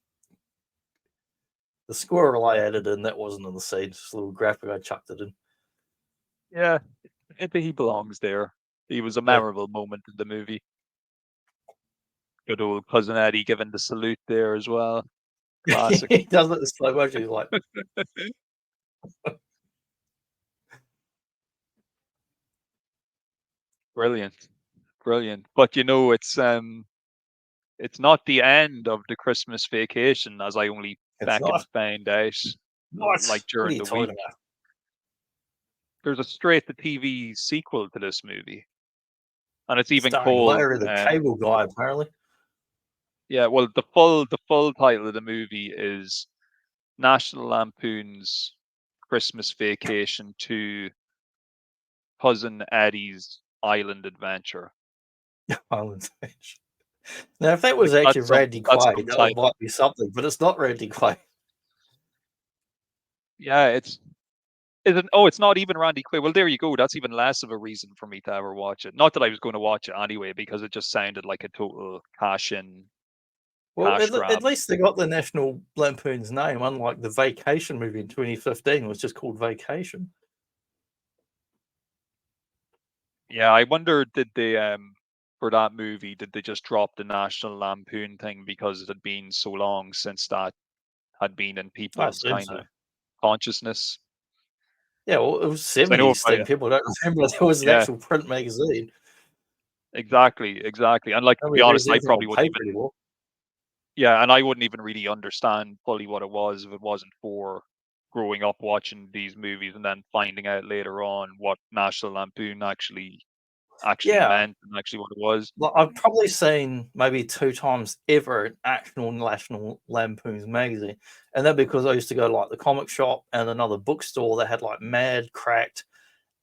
S1: The squirrel I added in, that wasn't in the scene, just a little graphic I chucked it in.
S2: Yeah, I think he belongs there. He was a
S1: Yeah.
S2: memorable moment in the movie. Good old cousin Eddie giving the salute there as well. Classic.
S1: He does it in slow motion, he's like,
S2: Brilliant, brilliant. But it's not the end of the Christmas vacation, as I only
S1: it's
S2: second
S1: not.
S2: found out,
S1: What?
S2: like
S1: What are
S2: during
S1: you
S2: the
S1: talking
S2: week.
S1: about?
S2: There's a straight to TV sequel to this movie, and it's even
S1: Starring
S2: called
S1: Larry the Cable Guy, apparently.
S2: yeah. Well, the full title of the movie is National Lampoon's Christmas Vacation to Cousin Eddie's Island Adventure.
S1: Island Stage. Now, if that was
S2: Like
S1: actually Randy
S2: that's
S1: Quaid,
S2: some
S1: that would
S2: title.
S1: might be something, but it's not Randy Quaid.
S2: Yeah, it's not even Randy Quaid. Well, there you go. That's even less of a reason for me to ever watch it. Not that I was going to watch it anyway, because it just sounded like a total
S1: Well,
S2: cash grab.
S1: at least they got the National Lampoon's name, unlike the Vacation movie in 2015 was just called Vacation.
S2: Yeah, I wonder, did they for that movie, did they just drop the National Lampoon thing because it had been so long since that had been in
S1: I
S2: people's
S1: assume
S2: kind
S1: so.
S2: of consciousness?
S1: Yeah, well, it was
S2: 'Cause I know if
S1: 70s thing. People don't remember there was an
S2: yeah,
S1: actual print magazine.
S2: exactly. And like, to be
S1: Nobody reads
S2: honest, I
S1: anything
S2: probably
S1: on
S2: wouldn't
S1: paper
S2: even
S1: anymore.
S2: yeah, and I wouldn't even really understand fully what it was if it wasn't for growing up watching these movies and then finding out later on what National Lampoon actually
S1: Yeah,
S2: meant and actually what it was.
S1: like, I've probably seen maybe 2 times ever an actual National Lampoon's magazine, and that because I used to go to, like, the comic shop and another bookstore that had, like, Mad, Cracked,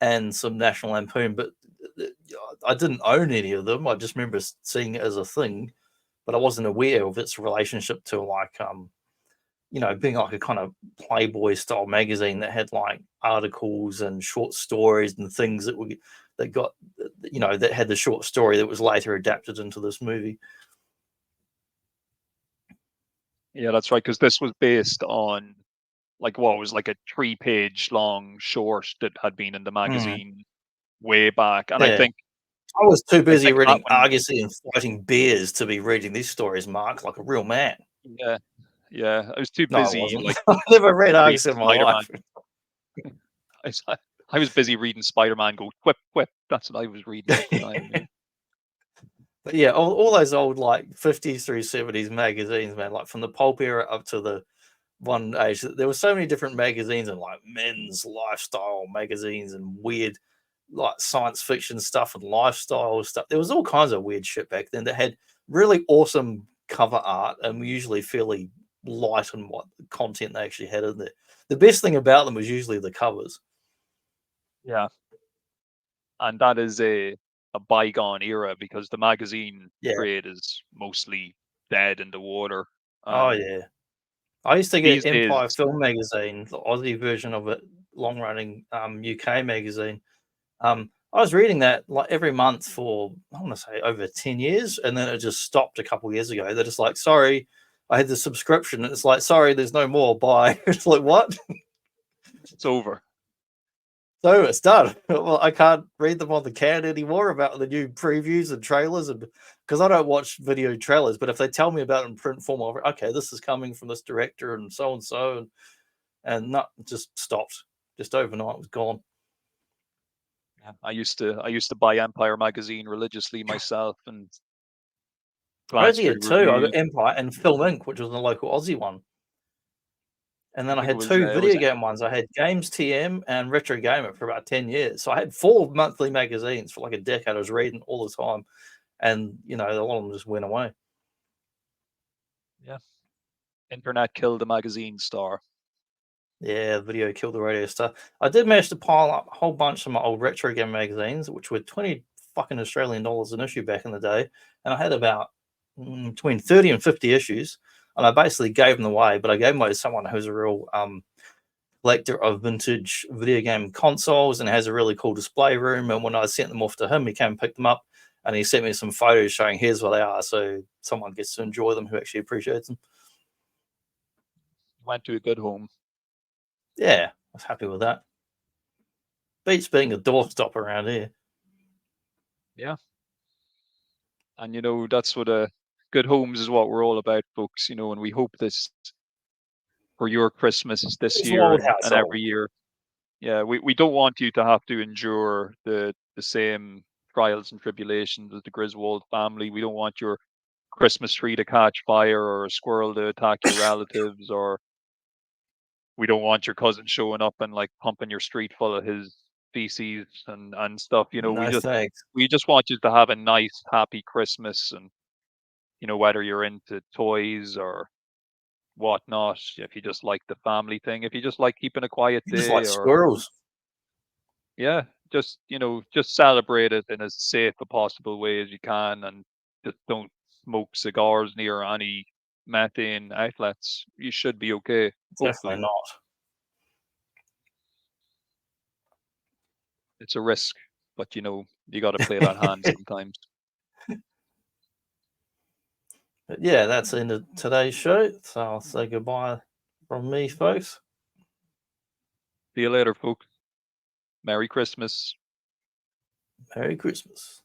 S1: and some National Lampoon, but I didn't own any of them. I just remember seeing it as a thing, but I wasn't aware of its relationship to, like, being like a kind of Playboy style magazine that had like articles and short stories and things that got that had the short story that was later adapted into this movie.
S2: Yeah, that's right, because this was based on like what was like a 3-page long short that had been in the
S1: Mm,
S2: magazine way back. And I
S1: yeah,
S2: think
S1: I was too
S2: I
S1: busy
S2: think that
S1: reading
S2: one
S1: Argosy and fighting bears to be reading these stories, Mark, like a real man.
S2: yeah, yeah. I was too
S1: No, I
S2: busy
S1: wasn't.
S2: like
S1: I never read
S2: reading
S1: Argosy in my
S2: Spider-Man.
S1: life.
S2: I was busy reading Spider-Man go whip whip. That's what I was reading at the time. Yeah.
S1: But yeah, all those old like 50s through 70s magazines, man, like from the pulp era up to the one age, there were so many different magazines and like men's lifestyle magazines and weird like science fiction stuff and lifestyle stuff. There was all kinds of weird shit back then that had really awesome cover art and were usually fairly light on what content they actually had in there. The best thing about them was usually the covers.
S2: Yeah. And that is a bygone era because the magazine
S1: Yeah.
S2: trade is mostly dead in the water.
S1: Oh
S2: And
S1: yeah. I used to
S2: these
S1: get
S2: days,
S1: Empire Film Magazine, the Aussie version of it, long running UK magazine. I was reading that like every month for I want to say over 10 years, and then it just stopped a couple of years ago. They're just like, sorry, I had the subscription, and it's like, sorry, there's no more. Bye. It's like, what?
S2: it's over.
S1: So it's done. Well, I can't read them on the can anymore about the new previews and trailers, and because I don't watch video trailers, but if they tell me about it in print form, I'll okay, this is coming from this director and so, and not just stopped. Just overnight, it was gone.
S2: Yeah. I used to buy Empire magazine religiously myself and
S1: I
S2: glance
S1: only
S2: through
S1: had two. I
S2: reviews.
S1: got Empire and Film Inc., which was a local Aussie one. And then
S2: I
S1: I
S2: think
S1: had two
S2: it was
S1: video game ones. I had Games TM and Retro Gamer for about 10 years. So I had 4 monthly magazines for like a decade. I was reading all the time. And, you know, a lot of them just went away.
S2: yeah. Internet killed the magazine star.
S1: Yeah, video killed the radio star. I did manage to pile up a whole bunch of my old retro game magazines, which were 20 fucking Australian dollars an issue back in the day. And I had about between 30 and 50 issues. And I basically gave them away, but I gave them away to someone who's a real collector of vintage video game consoles and has a really cool display room. And when I sent them off to him, he came and picked them up and he sent me some photos showing here's what they are. So someone gets to enjoy them who actually appreciates them.
S2: Went to a good home.
S1: Yeah, I was happy with that. Beats being a doorstop around here.
S2: Yeah. And you know, that's what good homes is what we're all about, folks, you know, and we hope this for your Christmas this
S1: It's
S2: year
S1: old
S2: and
S1: household.
S2: every year. Yeah, we don't want you to have to endure the same trials and tribulations as the Griswold family. We don't want your Christmas tree to catch fire or a squirrel to attack your relatives, or we don't want your cousin showing up and like pumping your street full of his feces and stuff. You know,
S1: No thanks.
S2: we just want you to have a nice, happy Christmas, and you know, whether you're into toys or whatnot, if you just like the family thing, if you just like keeping a quiet
S1: You just like
S2: day, or
S1: squirrels.
S2: yeah, just you know, just celebrate it in as safe a possible way as you can, and just don't smoke cigars near any methane outlets. You should be okay,
S1: Definitely
S2: hopefully.
S1: not.
S2: It's a risk, but you know, you got to play that hand sometimes.
S1: But yeah, that's the end of today's show. So I'll say goodbye from me, folks.
S2: See you later, folks. Merry Christmas.
S1: Merry Christmas.